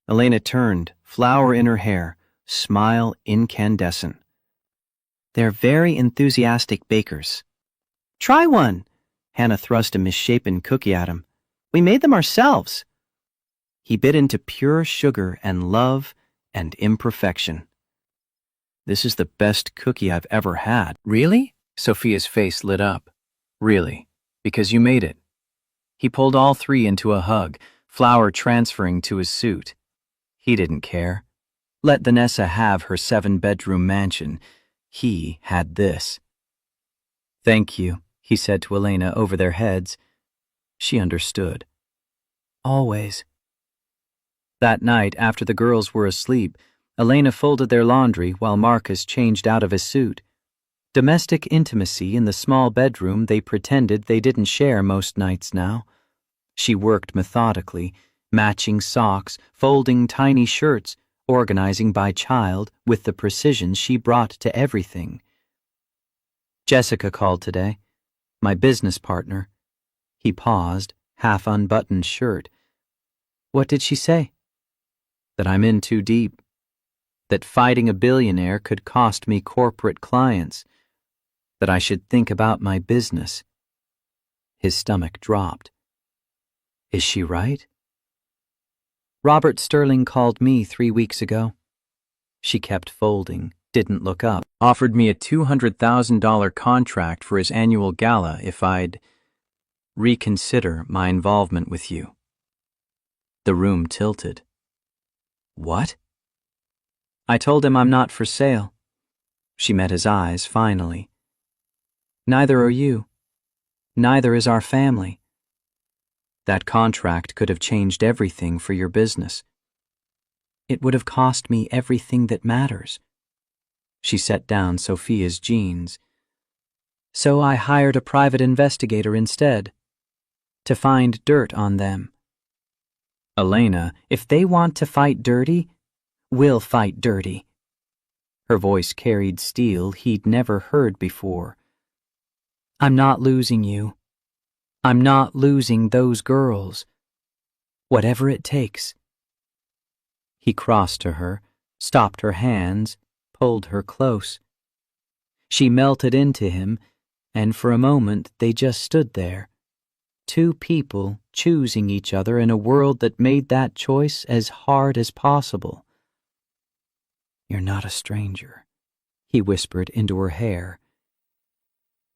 Elena turned, flower in her hair, smile incandescent. They're very enthusiastic bakers. Try one! Hannah thrust a misshapen cookie at him. We made them ourselves. He bit into pure sugar and love and imperfection. This is the best cookie I've ever had. Really? Sophia's face lit up. Really, because you made it. He pulled all 3 into a hug, flour transferring to his suit. He didn't care. Let Vanessa have her 7-bedroom mansion. He had this. "Thank you," he said to Elena over their heads. She understood. "Always." That night, after the girls were asleep, Elena folded their laundry while Marcus changed out of his suit. Domestic intimacy in the small bedroom they pretended they didn't share most nights now. She worked methodically, matching socks, folding tiny shirts, organizing by child with the precision she brought to everything. Jessica called today, my business partner. He paused, half-unbuttoned shirt. What did she say? That I'm in too deep. That fighting a billionaire could cost me corporate clients. That I should think about my business. His stomach dropped. Is she right? Robert Sterling called me 3 weeks ago. She kept folding, didn't look up. Offered me a $200,000 contract for his annual gala if I'd reconsider my involvement with you. The room tilted. What? I told him I'm not for sale. She met his eyes finally. Neither are you. Neither is our family. That contract could have changed everything for your business. It would have cost me everything that matters. She set down Sophia's jeans. So I hired a private investigator instead, to find dirt on them. Elena, if they want to fight dirty, we'll fight dirty. Her voice carried steel he'd never heard before. I'm not losing you. I'm not losing those girls. Whatever it takes. He crossed to her, stopped her hands, pulled her close. She melted into him, and for a moment they just stood there. Two people choosing each other in a world that made that choice as hard as possible. You're not a stranger, he whispered into her hair.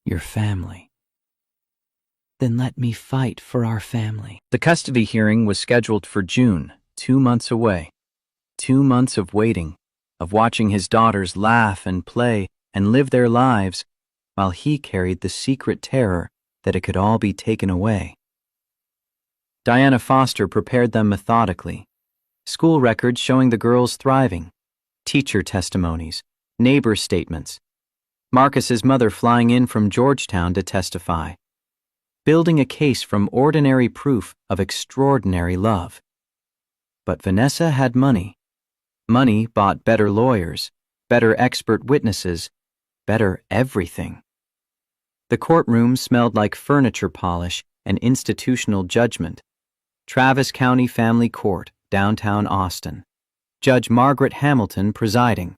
You're family. Then let me fight for our family. The custody hearing was scheduled for June, 2 months away. 2 months of waiting, of watching his daughters laugh and play and live their lives, while he carried the secret terror that it could all be taken away. Diana Foster prepared them methodically. School records showing the girls thriving, teacher testimonies, neighbor statements, Marcus's mother flying in from Georgetown to testify, building a case from ordinary proof of extraordinary love. But Vanessa had money. Money bought better lawyers, better expert witnesses, better everything. The courtroom smelled like furniture polish and institutional judgment. Travis County Family Court, downtown Austin. Judge Margaret Hamilton presiding.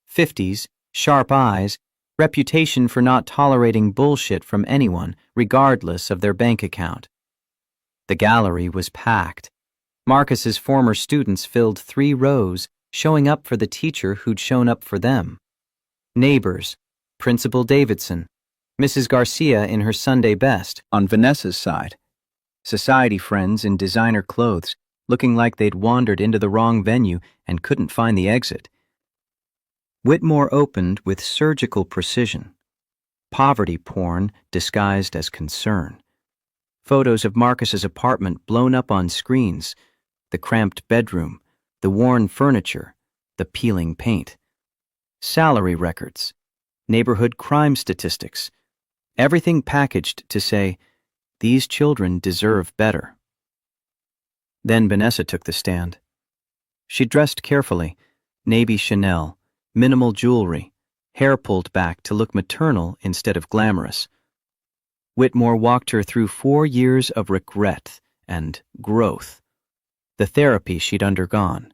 50s, sharp eyes, reputation for not tolerating bullshit from anyone, regardless of their bank account. The gallery was packed. Marcus's former students filled 3 rows, showing up for the teacher who'd shown up for them. Neighbors, Principal Davidson, Mrs. Garcia in her Sunday best on Vanessa's side. Society friends in designer clothes, looking like they'd wandered into the wrong venue and couldn't find the exit. Whitmore opened with surgical precision. Poverty porn disguised as concern. Photos of Marcus's apartment blown up on screens, the cramped bedroom, the worn furniture, the peeling paint. Salary records, neighborhood crime statistics, everything packaged to say, these children deserve better. Then Vanessa took the stand. She dressed carefully, navy Chanel, minimal jewelry, hair pulled back to look maternal instead of glamorous. Whitmore walked her through 4 years of regret and growth, the therapy she'd undergone,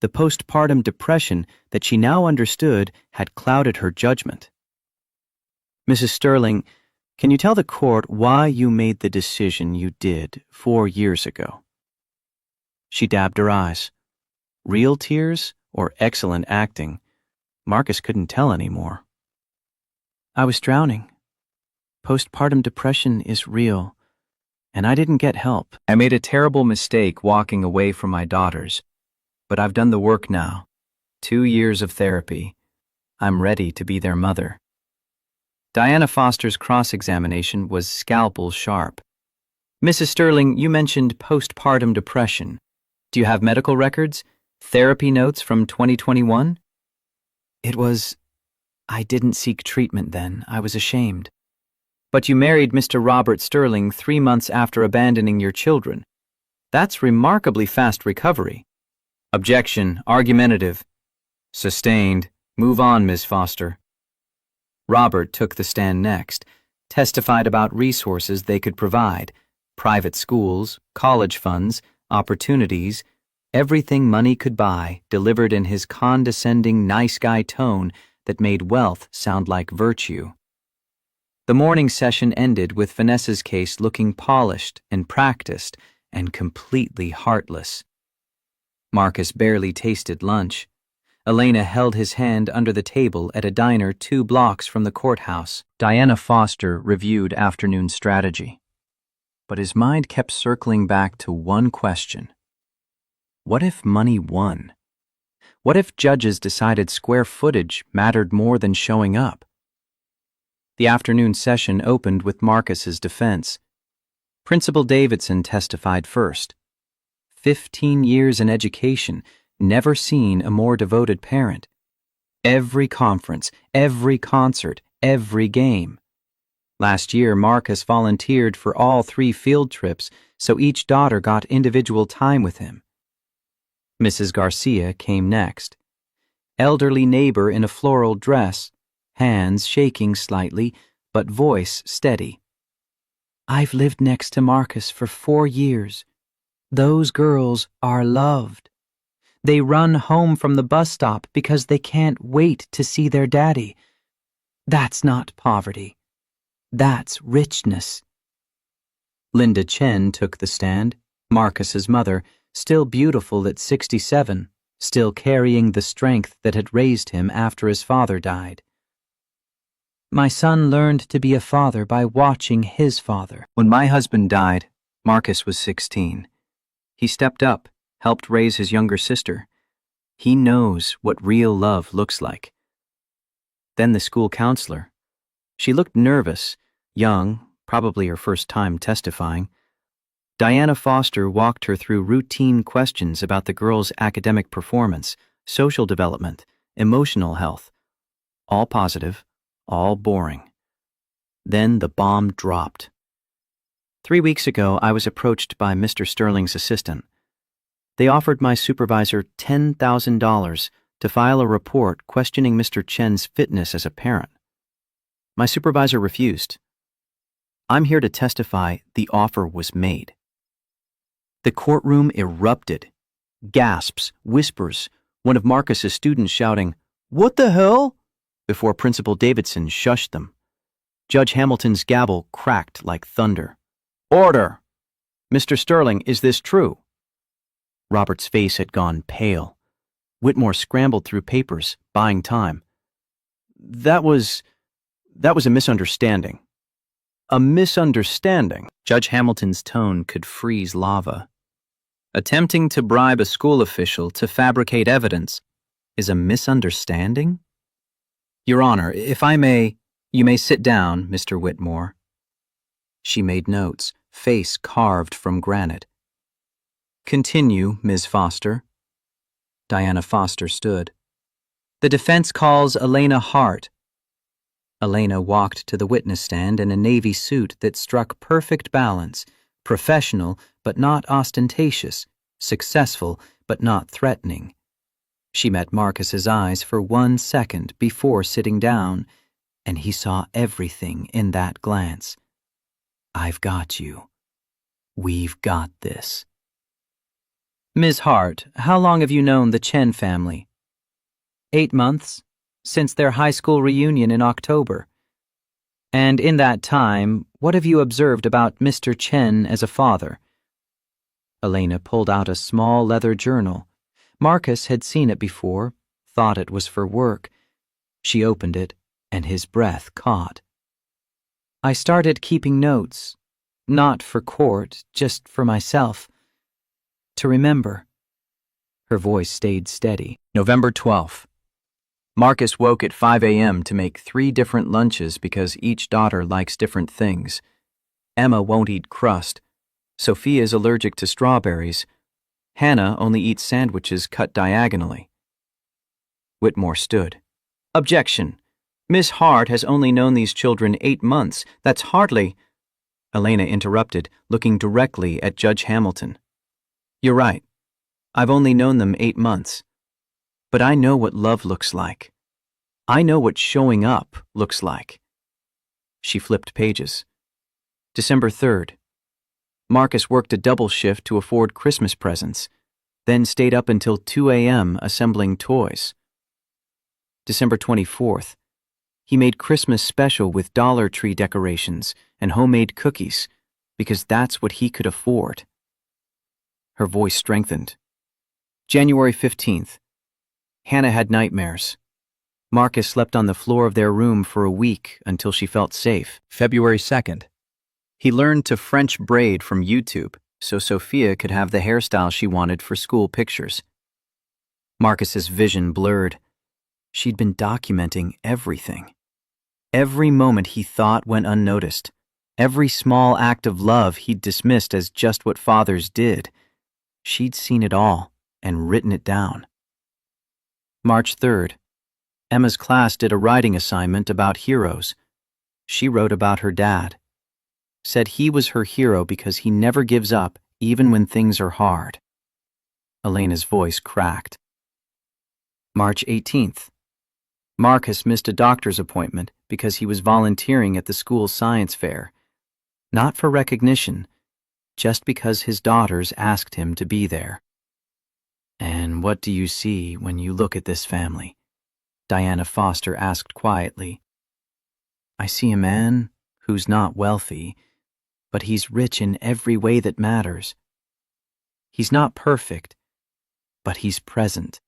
the postpartum depression that she now understood had clouded her judgment. Mrs. Sterling, can you tell the court why you made the decision you did 4 years ago? She dabbed her eyes. Real tears or excellent acting? Marcus couldn't tell anymore. I was drowning. Postpartum depression is real, and I didn't get help. I made a terrible mistake walking away from my daughters, but I've done the work now. 2 years of therapy. I'm ready to be their mother. Diana Foster's cross-examination was scalpel sharp. Mrs. Sterling, you mentioned postpartum depression. Do you have medical records? Therapy notes from 2021? I didn't seek treatment then. I was ashamed. But you married Mr. Robert Sterling 3 months after abandoning your children. That's remarkably fast recovery. Objection. Argumentative. Sustained. Move on, Ms. Foster. Robert took the stand next, testified about resources they could provide, private schools, college funds, opportunities, everything money could buy, delivered in his condescending, nice guy tone that made wealth sound like virtue. The morning session ended with Vanessa's case looking polished and practiced and completely heartless. Marcus barely tasted lunch. Elena held his hand under the table at a diner 2 blocks from the courthouse. Diana Foster reviewed afternoon strategy. But his mind kept circling back to one question. What if money won? What if judges decided square footage mattered more than showing up? The afternoon session opened with Marcus's defense. Principal Davidson testified first. 15 years in education, never seen a more devoted parent. Every conference, every concert, every game. Last year, Marcus volunteered for all 3 field trips, so each daughter got individual time with him. Mrs. Garcia came next. Elderly neighbor in a floral dress, hands shaking slightly, but voice steady. I've lived next to Marcus for 4 years. Those girls are loved. They run home from the bus stop because they can't wait to see their daddy. That's not poverty. That's richness. Linda Chen took the stand, Marcus's mother, still beautiful at 67, still carrying the strength that had raised him after his father died. My son learned to be a father by watching his father. When my husband died, Marcus was 16. He stepped up, helped raise his younger sister. He knows what real love looks like. Then the school counselor. She looked nervous, young, probably her first time testifying. Diana Foster walked her through routine questions about the girl's academic performance, social development, emotional health. All positive, all boring. Then the bomb dropped. 3 weeks ago, I was approached by Mr. Sterling's assistant. They offered my supervisor $10,000 to file a report questioning Mr. Chen's fitness as a parent. My supervisor refused. I'm here to testify the offer was made. The courtroom erupted. Gasps, whispers, one of Marcus's students shouting, "What the hell?" before Principal Davidson shushed them. Judge Hamilton's gavel cracked like thunder. Order! Mr. Sterling, is this true? Robert's face had gone pale. Whitmore scrambled through papers, buying time. That was a misunderstanding. A misunderstanding? Judge Hamilton's tone could freeze lava. Attempting to bribe a school official to fabricate evidence is a misunderstanding? Your Honor, if I may, you may sit down, Mr. Whitmore. She made notes, face carved from granite. Continue, Ms. Foster. Diana Foster stood. The defense calls Elena Hart. Elena walked to the witness stand in a navy suit that struck perfect balance, professional but not ostentatious, successful but not threatening. She met Marcus's eyes for 1 second before sitting down, and he saw everything in that glance. I've got you. We've got this. Ms. Hart, how long have you known the Chen family? 8 months, since their high school reunion in October. And in that time, what have you observed about Mr. Chen as a father? Elena pulled out a small leather journal. Marcus had seen it before, thought it was for work. She opened it, and his breath caught. I started keeping notes. Not for court, just for myself. To remember. Her voice stayed steady. November 12th. Marcus woke at 5 a.m. to make 3 different lunches because each daughter likes different things. Emma won't eat crust. Sophia's allergic to strawberries. Hannah only eats sandwiches cut diagonally. Whitmore stood. Objection. Miss Hart has only known these children 8 months. That's hardly... Elena interrupted, looking directly at Judge Hamilton. You're right. I've only known them 8 months. But I know what love looks like. I know what showing up looks like. She flipped pages. December 3rd. Marcus worked a double shift to afford Christmas presents, then stayed up until 2 a.m. assembling toys. December 24th. He made Christmas special with Dollar Tree decorations and homemade cookies because that's what he could afford. Her voice strengthened. January 15th. Hannah had nightmares. Marcus slept on the floor of their room for a week until she felt safe. February 2nd. He learned to French braid from YouTube so Sophia could have the hairstyle she wanted for school pictures. Marcus's vision blurred. She'd been documenting everything. Every moment he thought went unnoticed. Every small act of love he'd dismissed as just what fathers did. She'd seen it all and written it down. March 3rd. Emma's class did a writing assignment about heroes. She wrote about her dad. Said he was her hero because he never gives up even when things are hard. Elena's voice cracked. March 18th. Marcus missed a doctor's appointment because he was volunteering at the school science fair. Not for recognition, just because his daughters asked him to be there. And what do you see when you look at this family? Diana Foster asked quietly. I see a man who's not wealthy, but he's rich in every way that matters. He's not perfect, but he's present.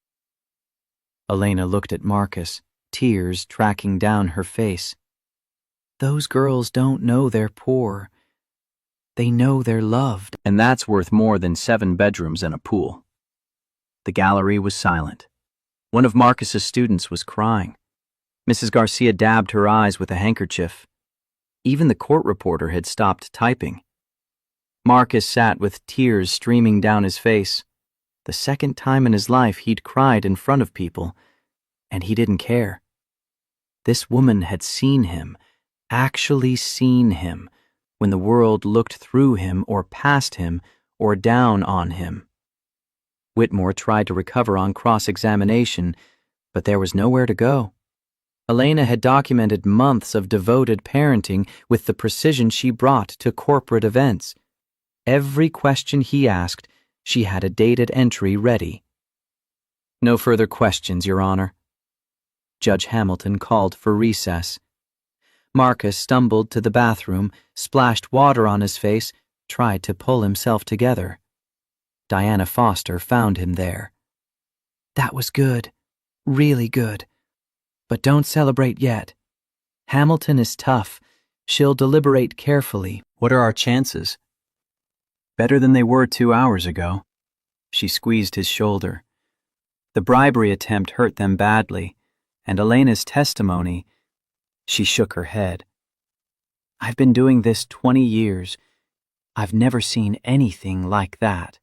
Elena looked at Marcus, tears tracking down her face. Those girls don't know they're poor. They know they're loved. And that's worth more than 7 bedrooms and a pool. The gallery was silent. One of Marcus's students was crying. Mrs. Garcia dabbed her eyes with a handkerchief. Even the court reporter had stopped typing. Marcus sat with tears streaming down his face. The second time in his life he'd cried in front of people, and he didn't care. This woman had seen him, actually seen him, when the world looked through him or past him or down on him. Whitmore tried to recover on cross-examination, but there was nowhere to go. Elena had documented months of devoted parenting with the precision she brought to corporate events. Every question he asked, she had a dated entry ready. No further questions, Your Honor. Judge Hamilton called for recess. Marcus stumbled to the bathroom, splashed water on his face, tried to pull himself together. Diana Foster found him there. That was good, really good. But don't celebrate yet. Hamilton is tough. She'll deliberate carefully. What are our chances? Better than they were 2 hours ago. She squeezed his shoulder. The bribery attempt hurt them badly, and Elena's testimony... She shook her head. I've been doing this 20 years. I've never seen anything like that.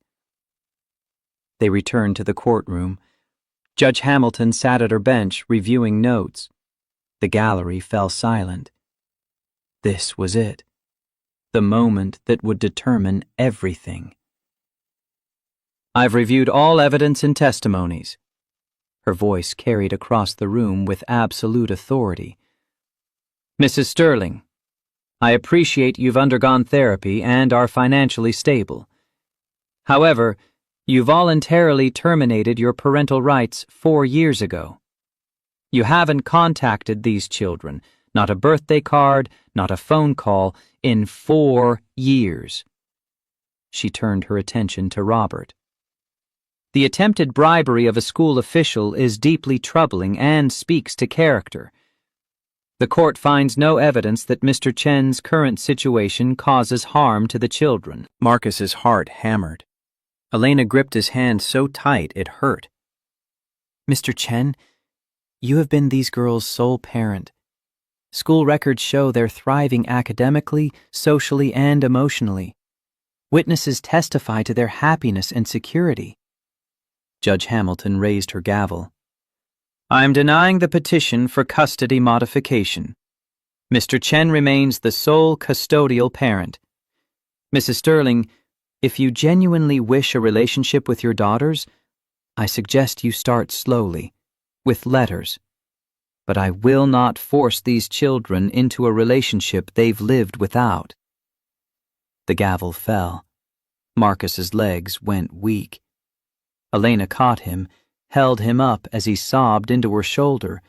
They returned to the courtroom. Judge Hamilton sat at her bench reviewing notes. The gallery fell silent. This was it. The moment that would determine everything. I've reviewed all evidence and testimonies. Her voice carried across the room with absolute authority. Mrs. Sterling, I appreciate you've undergone therapy and are financially stable. However, you voluntarily terminated your parental rights 4 years ago. You haven't contacted these children, not a birthday card, not a phone call, in 4 years. She turned her attention to Robert. The attempted bribery of a school official is deeply troubling and speaks to character. The court finds no evidence that Mr. Chen's current situation causes harm to the children. Marcus's heart hammered. Elena gripped his hand so tight it hurt. Mr. Chen, you have been these girls' sole parent. School records show they're thriving academically, socially, and emotionally. Witnesses testify to their happiness and security. Judge Hamilton raised her gavel. I am denying the petition for custody modification. Mr. Chen remains the sole custodial parent. Mrs. Sterling, if you genuinely wish a relationship with your daughters, I suggest you start slowly, with letters. But I will not force these children into a relationship they've lived without. The gavel fell. Marcus's legs went weak. Elena caught him, held him up as he sobbed into her shoulder,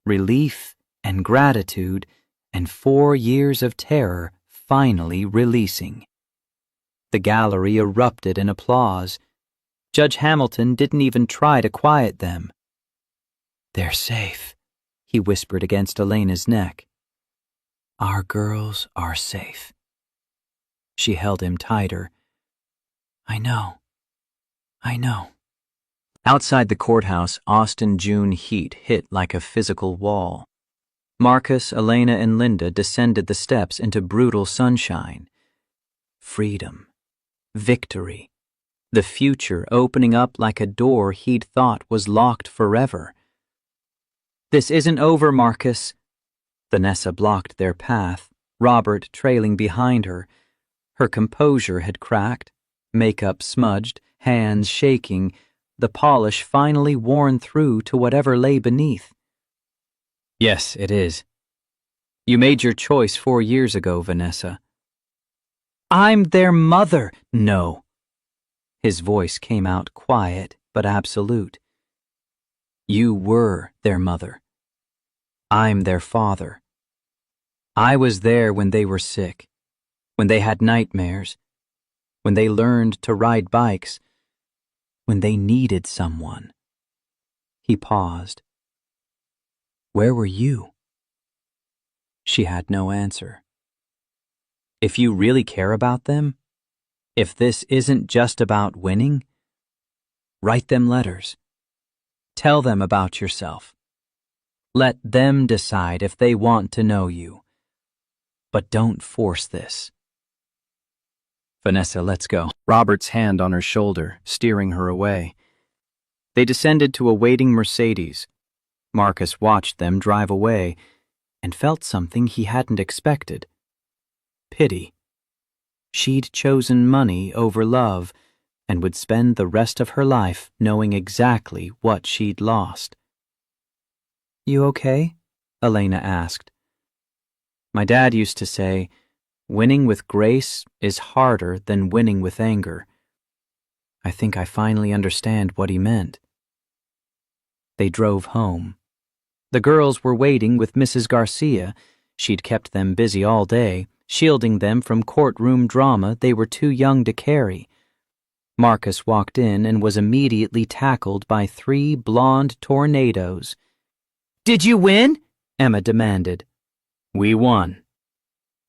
relief and gratitude and 4 years of terror finally releasing. The gallery erupted in applause. Judge Hamilton didn't even try to quiet them. They're safe, he whispered against Elena's neck. Our girls are safe. She held him tighter. I know. Outside the courthouse, Austin June heat hit like a physical wall. Marcus, Elena, and Linda descended the steps into brutal sunshine. Freedom. Victory. The future opening up like a door he'd thought was locked forever. This isn't over, Marcus. Vanessa blocked their path, Robert trailing behind her. Her composure had cracked, makeup smudged, hands shaking, the polish finally worn through to whatever lay beneath. Yes, it is. You made your choice 4 years ago, Vanessa. I'm their mother. No. His voice came out quiet but absolute. You were their mother. I'm their father. I was there when they were sick, when they had nightmares, when they learned to ride bikes, when they needed someone. He paused. Where were you? She had no answer. If you really care about them, if this isn't just about winning, write them letters. Tell them about yourself. Let them decide if they want to know you. But don't force this. Vanessa, let's go. Robert's hand on her shoulder, steering her away. They descended to a waiting Mercedes. Marcus watched them drive away and felt something he hadn't expected. Pity. She'd chosen money over love and would spend the rest of her life knowing exactly what she'd lost. You okay? Elena asked. My dad used to say, winning with grace is harder than winning with anger. I think I finally understand what he meant. They drove home. The girls were waiting with Mrs. Garcia. She'd kept them busy all day, shielding them from courtroom drama they were too young to carry. Marcus walked in and was immediately tackled by 3 blonde tornadoes. Did you win? Emma demanded. We won.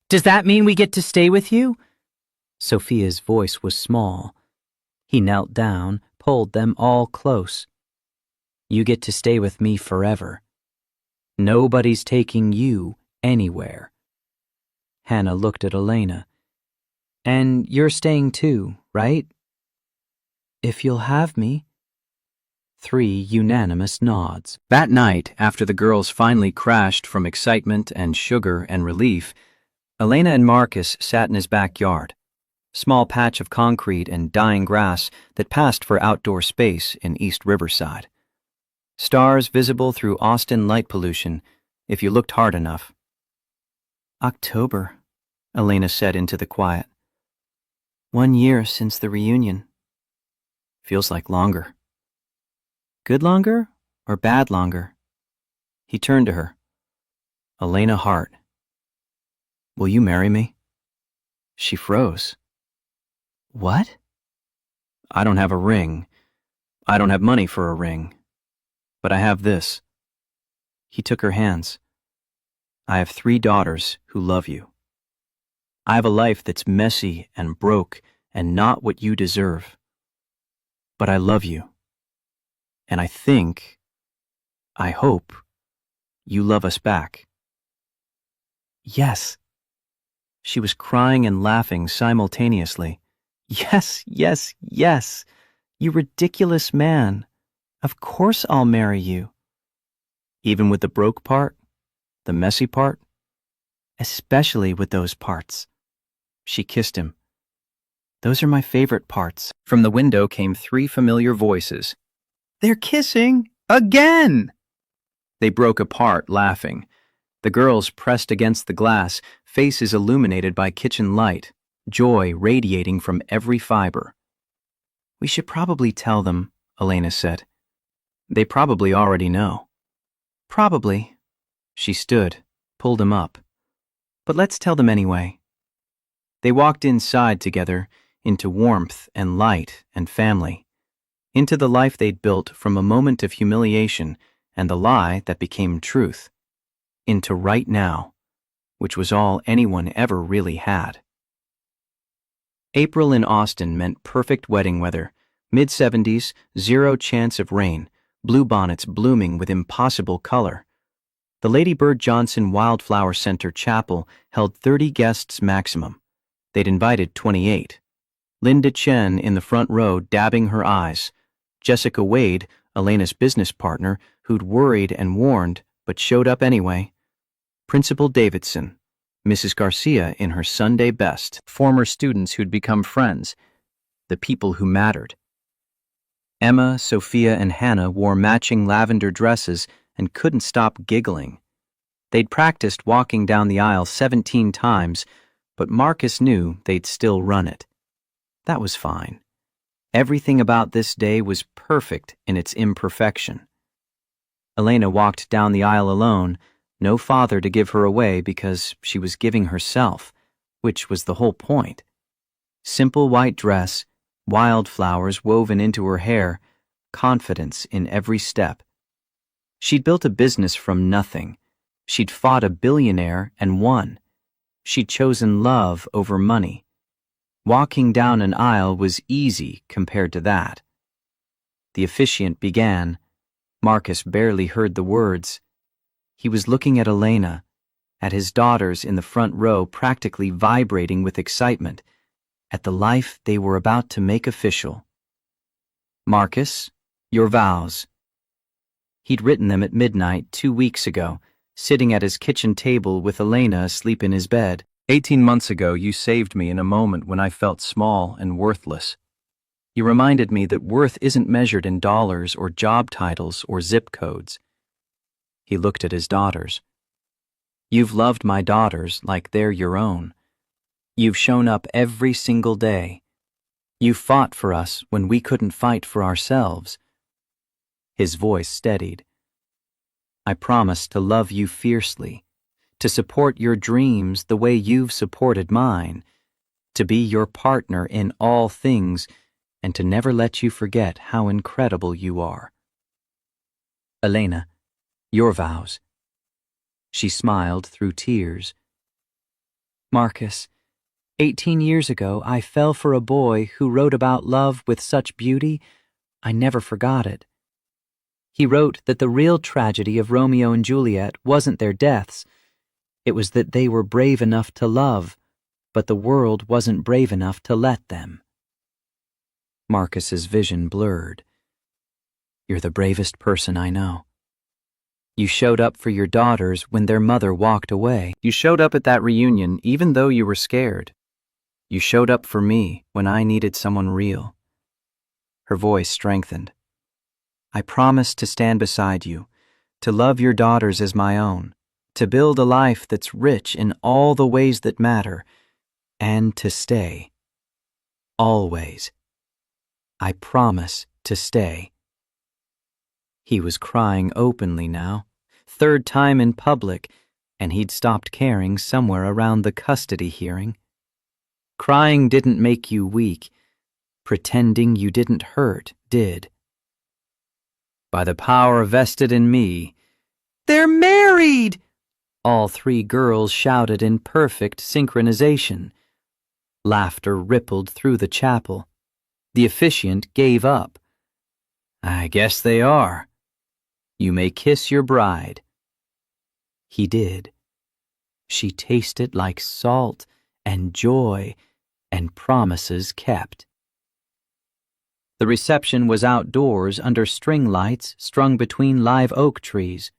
Does that mean we get to stay with you? Sophia's voice was small. He knelt down, pulled them all close. You get to stay with me forever. Nobody's taking you anywhere. Hannah looked at Elena. And you're staying too, right? If you'll have me. 3 unanimous nods. That night, after the girls finally crashed from excitement and sugar and relief, Elena and Marcus sat in his backyard, small patch of concrete and dying grass that passed for outdoor space in East Riverside. Stars visible through Austin light pollution, if you looked hard enough. October, Elena said into the quiet. 1 year since the reunion. Feels like longer. Good longer or bad longer? He turned to her. Elena Hart. Will you marry me? She froze. What? I don't have a ring. I don't have money for a ring. But I have this. He took her hands. I have 3 daughters who love you. I have a life that's messy and broke and not what you deserve. But I love you. And I hope, you love us back. Yes. She was crying and laughing simultaneously. Yes, yes, yes. You ridiculous man. Of course I'll marry you. Even with the broke part? The messy part? Especially with those parts. She kissed him. Those are my favorite parts. From the window came 3 familiar voices. They're kissing again! They broke apart, laughing. The girls pressed against the glass, faces illuminated by kitchen light, joy radiating from every fiber. We should probably tell them, Elena said. They probably already know. Probably. She stood, pulled him up. But let's tell them anyway. They walked inside together, into warmth and light and family, into the life they'd built from a moment of humiliation and the lie that became truth, into right now, which was all anyone ever really had. April in Austin meant perfect wedding weather, mid-70s, 0 chance of rain, bluebonnets blooming with impossible color. The Lady Bird Johnson Wildflower Center Chapel held 30 guests maximum. They'd invited 28. Linda Chen in the front row dabbing her eyes. Jessica Wade, Elena's business partner, who'd worried and warned, but showed up anyway. Principal Davidson. Mrs. Garcia in her Sunday best. Former students who'd become friends. The people who mattered. Emma, Sophia, and Hannah wore matching lavender dresses and couldn't stop giggling. They'd practiced walking down the aisle 17 times, but Marcus knew they'd still run it. That was fine. Everything about this day was perfect in its imperfection. Elena walked down the aisle alone, no father to give her away because she was giving herself, which was the whole point. Simple white dress, wildflowers woven into her hair, confidence in every step. She'd built a business from nothing. She'd fought a billionaire and won. She'd chosen love over money. Walking down an aisle was easy compared to that. The officiant began. Marcus barely heard the words. He was looking at Elena, at his daughters in the front row practically vibrating with excitement, at the life they were about to make official. Marcus, your vows. He'd written them at midnight 2 weeks ago, sitting at his kitchen table with Elena asleep in his bed. 18 months ago, you saved me in a moment when I felt small and worthless. You reminded me that worth isn't measured in dollars or job titles or zip codes. He looked at his daughters. You've loved my daughters like they're your own. You've shown up every single day. You fought for us when we couldn't fight for ourselves. His voice steadied. I promise to love you fiercely, to support your dreams the way you've supported mine, to be your partner in all things, and to never let you forget how incredible you are. Elena, your vows. She smiled through tears. Marcus, 18 years ago I fell for a boy who wrote about love with such beauty, I never forgot it. He wrote that the real tragedy of Romeo and Juliet wasn't their deaths. It was that they were brave enough to love, but the world wasn't brave enough to let them. Marcus's vision blurred. You're the bravest person I know. You showed up for your daughters when their mother walked away. You showed up at that reunion even though you were scared. You showed up for me when I needed someone real. Her voice strengthened. I promise to stand beside you, to love your daughters as my own, to build a life that's rich in all the ways that matter, and to stay. Always. I promise to stay. He was crying openly now, 3rd time in public, and he'd stopped caring somewhere around the custody hearing. Crying didn't make you weak. Pretending you didn't hurt did. By the power vested in me, they're married! All three girls shouted in perfect synchronization. Laughter rippled through the chapel. The officiant gave up. "I guess they are. You may kiss your bride." He did. She tasted like salt and joy and promises kept. The reception was outdoors under string lights strung between live oak trees.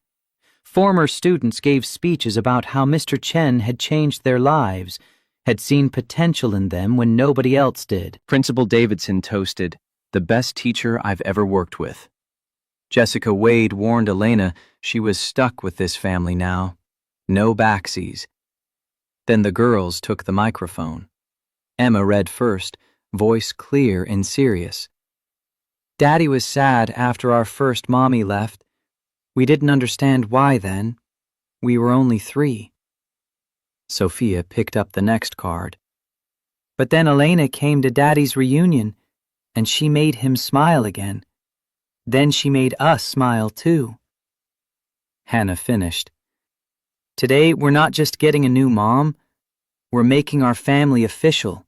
Former students gave speeches about how Mr. Chen had changed their lives, had seen potential in them when nobody else did. Principal Davidson toasted, "The best teacher I've ever worked with." Jessica Wade warned Elena she was stuck with this family now. No backsies. Then the girls took the microphone. Emma read first, voice clear and serious. "Daddy was sad after our first mommy left. We didn't understand why then. We were only 3. Sophia picked up the next card. "But then Elena came to Daddy's reunion, and she made him smile again. Then she made us smile too." Hannah finished. "Today we're not just getting a new mom, we're making our family official.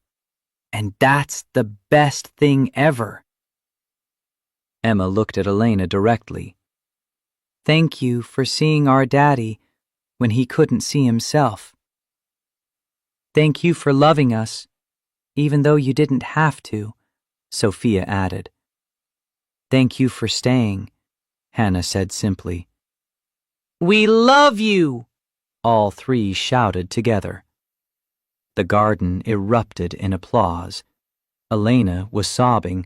And that's the best thing ever." Emma looked at Elena directly. "Thank you for seeing our daddy when he couldn't see himself. Thank you for loving us, even though you didn't have to," Sophia added. "Thank you for staying," Hannah said simply. "We love you!" all three shouted together. The garden erupted in applause. Elena was sobbing.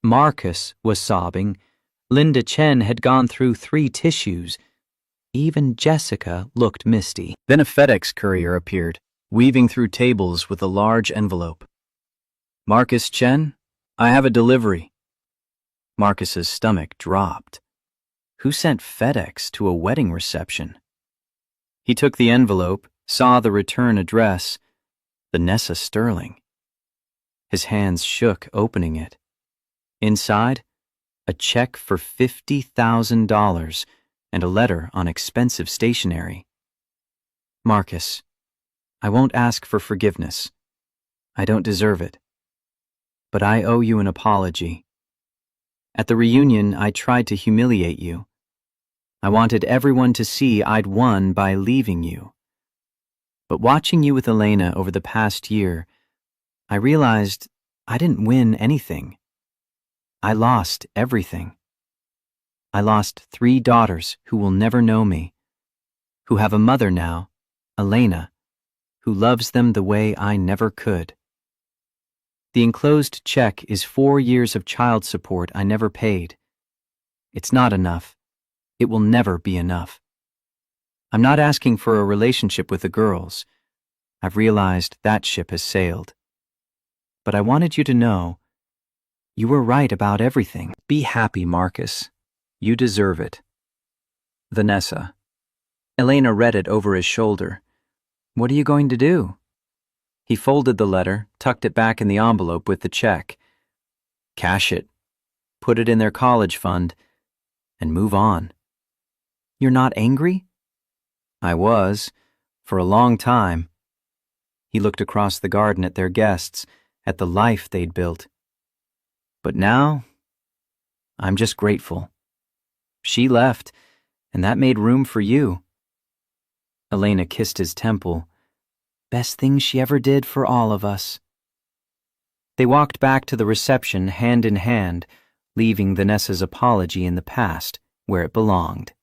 Marcus was sobbing. Linda Chen had gone through 3 tissues. Even Jessica looked misty. Then a FedEx courier appeared, weaving through tables with a large envelope. "Marcus Chen, I have a delivery." Marcus's stomach dropped. Who sent FedEx to a wedding reception? He took the envelope, saw the return address, Vanessa Sterling. His hands shook opening it. Inside, a check for $50,000 and a letter on expensive stationery. "Marcus, I won't ask for forgiveness. I don't deserve it. But I owe you an apology. At the reunion, I tried to humiliate you. I wanted everyone to see I'd won by leaving you. But watching you with Elena over the past year, I realized I didn't win anything. I lost everything. I lost 3 daughters who will never know me, who have a mother now, Elena, who loves them the way I never could. The enclosed check is 4 years of child support I never paid. It's not enough. It will never be enough. I'm not asking for a relationship with the girls. I've realized that ship has sailed. But I wanted you to know you were right about everything. Be happy, Marcus. You deserve it. Vanessa." Elena read it over his shoulder. "What are you going to do?" He folded the letter, tucked it back in the envelope with the check. "Cash it, put it in their college fund, and move on." "You're not angry?" "I was, for a long time." He looked across the garden at their guests, at the life they'd built. "But now, I'm just grateful. She left, and that made room for you." Elena kissed his temple. "Best thing she ever did for all of us." They walked back to the reception hand in hand, leaving Vanessa's apology in the past, where it belonged.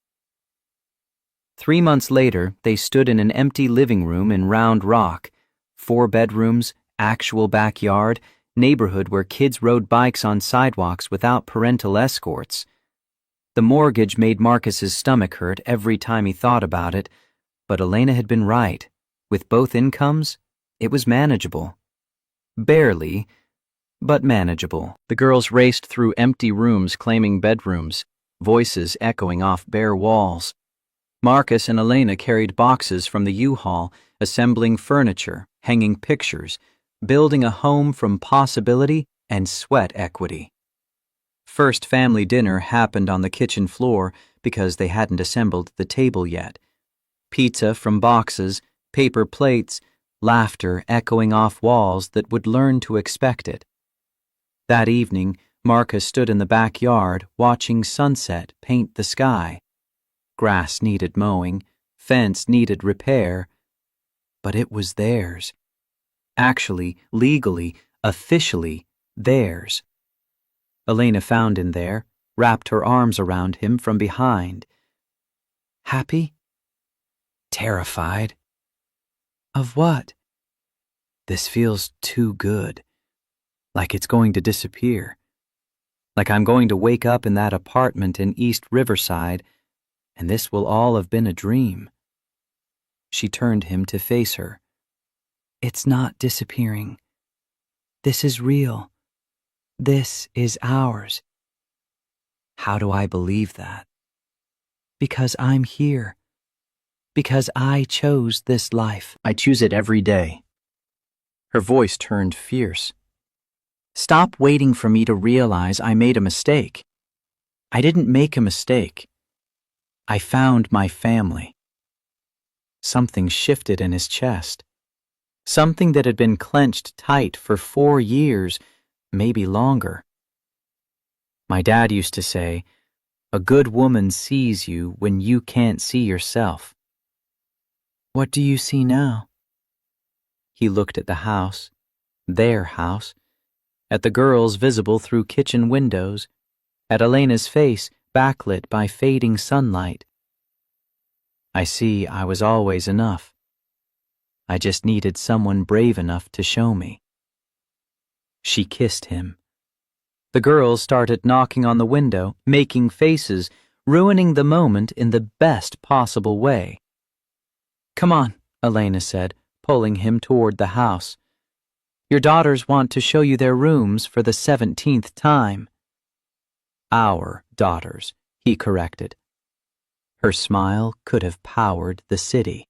3 months later, they stood in an empty living room in Round Rock. 4 bedrooms, actual backyard, neighborhood where kids rode bikes on sidewalks without parental escorts. The mortgage made Marcus's stomach hurt every time he thought about it, but Elena had been right. With both incomes, it was manageable. Barely, but manageable. The girls raced through empty rooms claiming bedrooms, voices echoing off bare walls. Marcus and Elena carried boxes from the U-Haul, assembling furniture, hanging pictures, building a home from possibility and sweat equity. First family dinner happened on the kitchen floor because they hadn't assembled the table yet. Pizza from boxes, paper plates, laughter echoing off walls that would learn to expect it. That evening, Marcus stood in the backyard watching sunset paint the sky. Grass needed mowing, fence needed repair, but it was theirs. Actually, legally, officially theirs. Elena found him there, wrapped her arms around him from behind. Happy? Terrified. Of what? This feels too good. Like it's going to disappear. Like I'm going to wake up in that apartment in East Riverside, and this will all have been a dream. She turned him to face her. It's not disappearing. This is real. This is ours. How do I believe that? Because I'm here. Because I chose this life. I choose it every day. Her voice turned fierce. Stop waiting for me to realize I made a mistake. I didn't make a mistake. I found my family. Something shifted in his chest. Something that had been clenched tight for 4 years, maybe longer. My dad used to say, a good woman sees you when you can't see yourself. What do you see now? He looked at the house, their house, at the girls visible through kitchen windows, at Elena's face backlit by fading sunlight. I see I was always enough. I just needed someone brave enough to show me. She kissed him. The girls started knocking on the window, making faces, ruining the moment in the best possible way. Come on, Elena said, pulling him toward the house. Your daughters want to show you their rooms for the 17th time. Our daughters, he corrected. Her smile could have powered the city.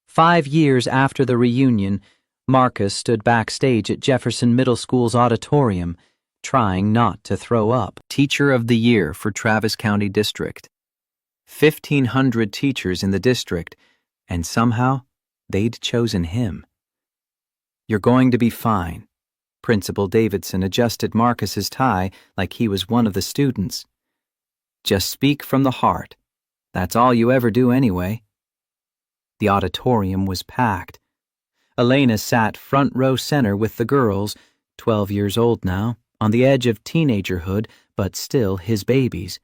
5 years after the reunion, Marcus stood backstage at Jefferson Middle School's auditorium, trying not to throw up. Teacher of the Year for Travis County District. 1,500 teachers in the district, and somehow they'd chosen him. You're going to be fine. Principal Davidson adjusted Marcus's tie like he was one of the students. Just speak from the heart. That's all you ever do anyway. The auditorium was packed. Elena sat front row center with the girls, 12 years old now, on the edge of teenagerhood, but still his babies.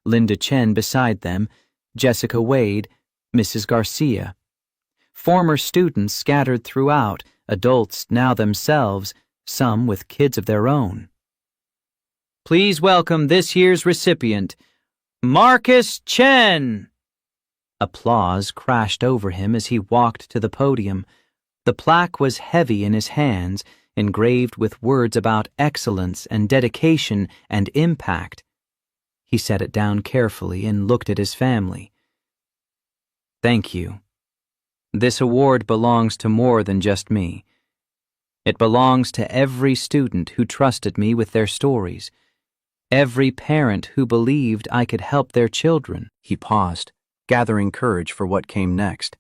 Linda Chen beside them, Jessica Wade, Mrs. Garcia. Former students scattered throughout, adults now themselves, some with kids of their own. Please welcome this year's recipient, Marcus Chen! Applause crashed over him as he walked to the podium. The plaque was heavy in his hands, engraved with words about excellence and dedication and impact. He set it down carefully and looked at his family. Thank you. This award belongs to more than just me. It belongs to every student who trusted me with their stories, every parent who believed I could help their children. He paused, gathering courage for what came next.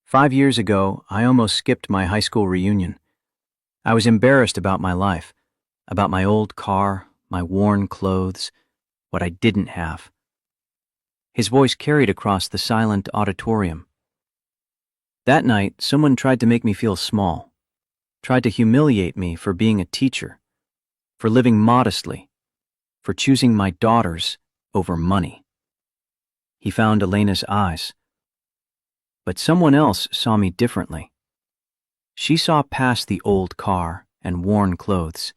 5 years ago, I almost skipped my high school reunion. I was embarrassed about my life, about my old car, my worn clothes, what I didn't have. His voice carried across the silent auditorium. That night, someone tried to make me feel small, tried to humiliate me for being a teacher, for living modestly, for choosing my daughters over money. He found Elena's eyes. But someone else saw me differently. She saw past the old car and worn clothes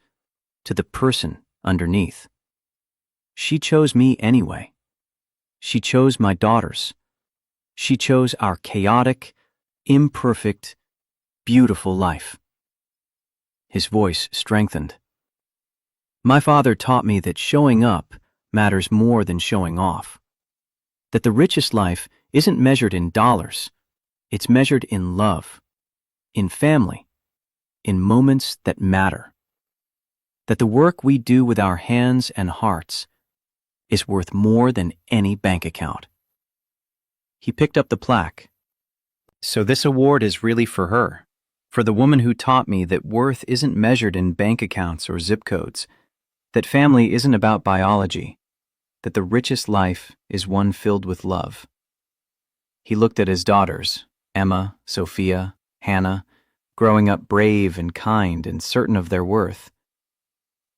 to the person underneath. She chose me anyway. She chose my daughters. She chose our chaotic, imperfect, beautiful life. His voice strengthened. My father taught me that showing up matters more than showing off. That the richest life isn't measured in dollars. It's measured in love, in family, in moments that matter. That the work we do with our hands and hearts is worth more than any bank account. He picked up the plaque. So this award is really for her, for the woman who taught me that worth isn't measured in bank accounts or zip codes, that family isn't about biology, that the richest life is one filled with love. He looked at his daughters, Emma, Sophia, Hannah, growing up brave and kind and certain of their worth.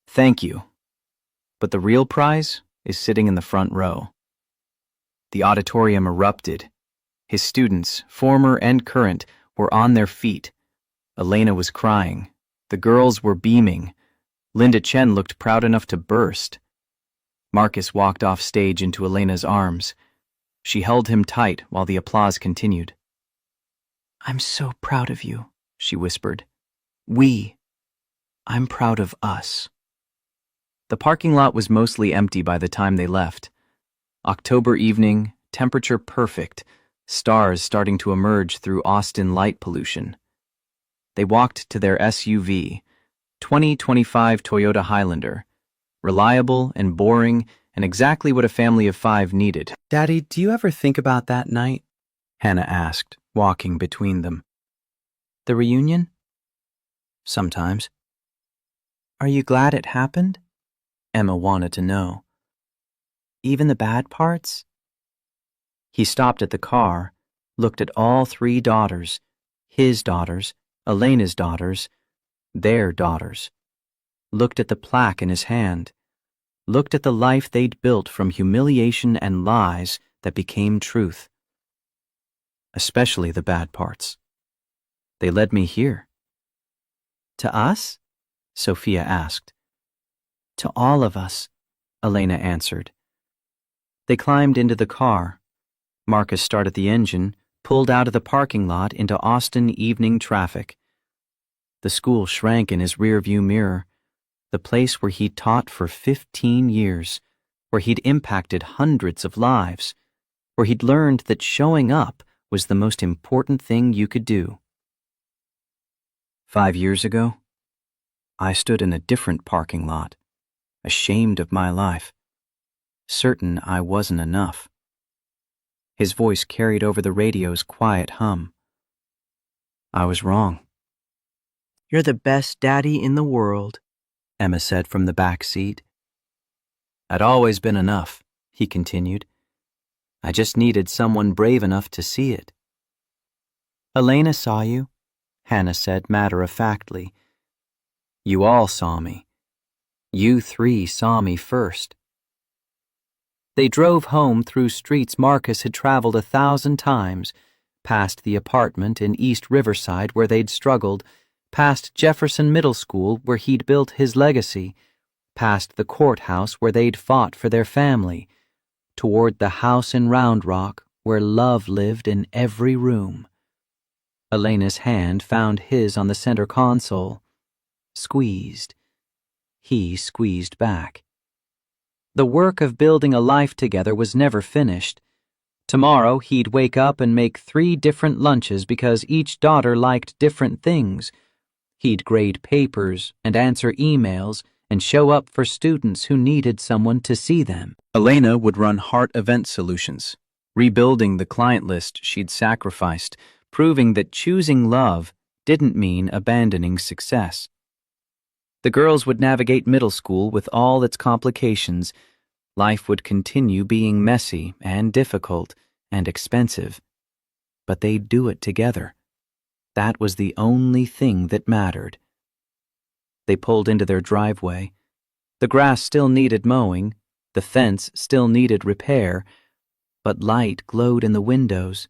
Thank you, but the real prize is sitting in the front row. The auditorium erupted. His students, former and current, were on their feet. Elena was crying. The girls were beaming. Linda Chen looked proud enough to burst. Marcus walked off stage into Elena's arms. She held him tight while the applause continued. "I'm so proud of you," she whispered. I'm proud of us." The parking lot was mostly empty by the time they left. October evening, temperature perfect, stars starting to emerge through Austin light pollution. They walked to their SUV, 2025 Toyota Highlander, reliable and boring and exactly what a family of 5 needed. "Daddy, do you ever think about that night?" Hannah asked, walking between them. "The reunion?" "Sometimes." "Are you glad it happened?" Emma wanted to know. "Even the bad parts?" He stopped at the car, looked at all 3 daughters, his daughters, Elena's daughters, their daughters, looked at the plaque in his hand, looked at the life they'd built from humiliation and lies that became truth. Especially the bad parts. "They led me here." "To us?" Sophia asked. "To all of us," Elena answered. They climbed into the car. Marcus started the engine, pulled out of the parking lot into Austin evening traffic. The school shrank in his rearview mirror, the place where he'd taught for 15 years, where he'd impacted hundreds of lives, where he'd learned that showing up was the most important thing you could do. 5 years ago, I stood in a different parking lot, ashamed of my life, certain I wasn't enough. His voice carried over the radio's quiet hum. I was wrong. "You're the best daddy in the world," Emma said from the back seat. "I'd always been enough," he continued. "I just needed someone brave enough to see it." "Elena saw you," Hannah said matter-of-factly. "You all saw me. You 3 saw me first." They drove home through streets Marcus had traveled 1,000 times, past the apartment in East Riverside where they'd struggled, past Jefferson Middle School where he'd built his legacy, past the courthouse where they'd fought for their family, toward the house in Round Rock where love lived in every room. Elena's hand found his on the center console. Squeezed. He squeezed back. The work of building a life together was never finished. Tomorrow he'd wake up and make 3 different lunches because each daughter liked different things. He'd grade papers and answer emails and show up for students who needed someone to see them. Elena would run Heart Event Solutions, rebuilding the client list she'd sacrificed, proving that choosing love didn't mean abandoning success. The girls would navigate middle school with all its complications. Life would continue being messy and difficult and expensive. But they'd do it together. That was the only thing that mattered. They pulled into their driveway. The grass still needed mowing, the fence still needed repair, but light glowed in the windows.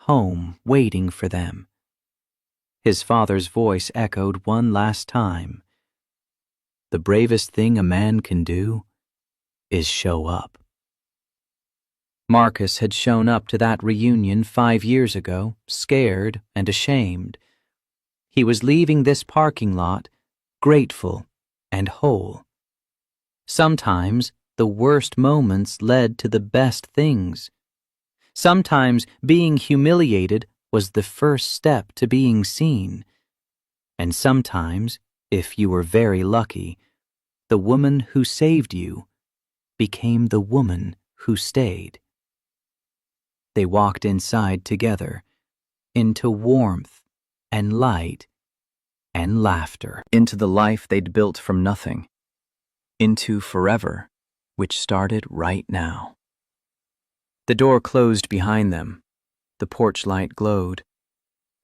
Home waiting for them. His father's voice echoed one last time. The bravest thing a man can do is show up. Marcus had shown up to that reunion 5 years ago, scared and ashamed. He was leaving this parking lot, grateful and whole. Sometimes the worst moments led to the best things. Sometimes being humiliated was the first step to being seen. And sometimes, if you were very lucky, the woman who saved you became the woman who stayed. They walked inside together, into warmth and light and laughter, into the life they'd built from nothing, into forever, which started right now. The door closed behind them. The porch light glowed.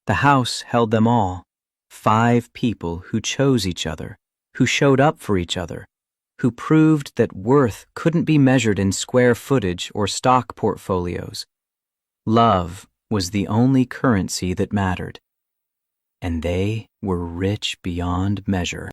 The house held them all, 5 people who chose each other, who showed up for each other, who proved that worth couldn't be measured in square footage or stock portfolios. Love was the only currency that mattered, and they were rich beyond measure.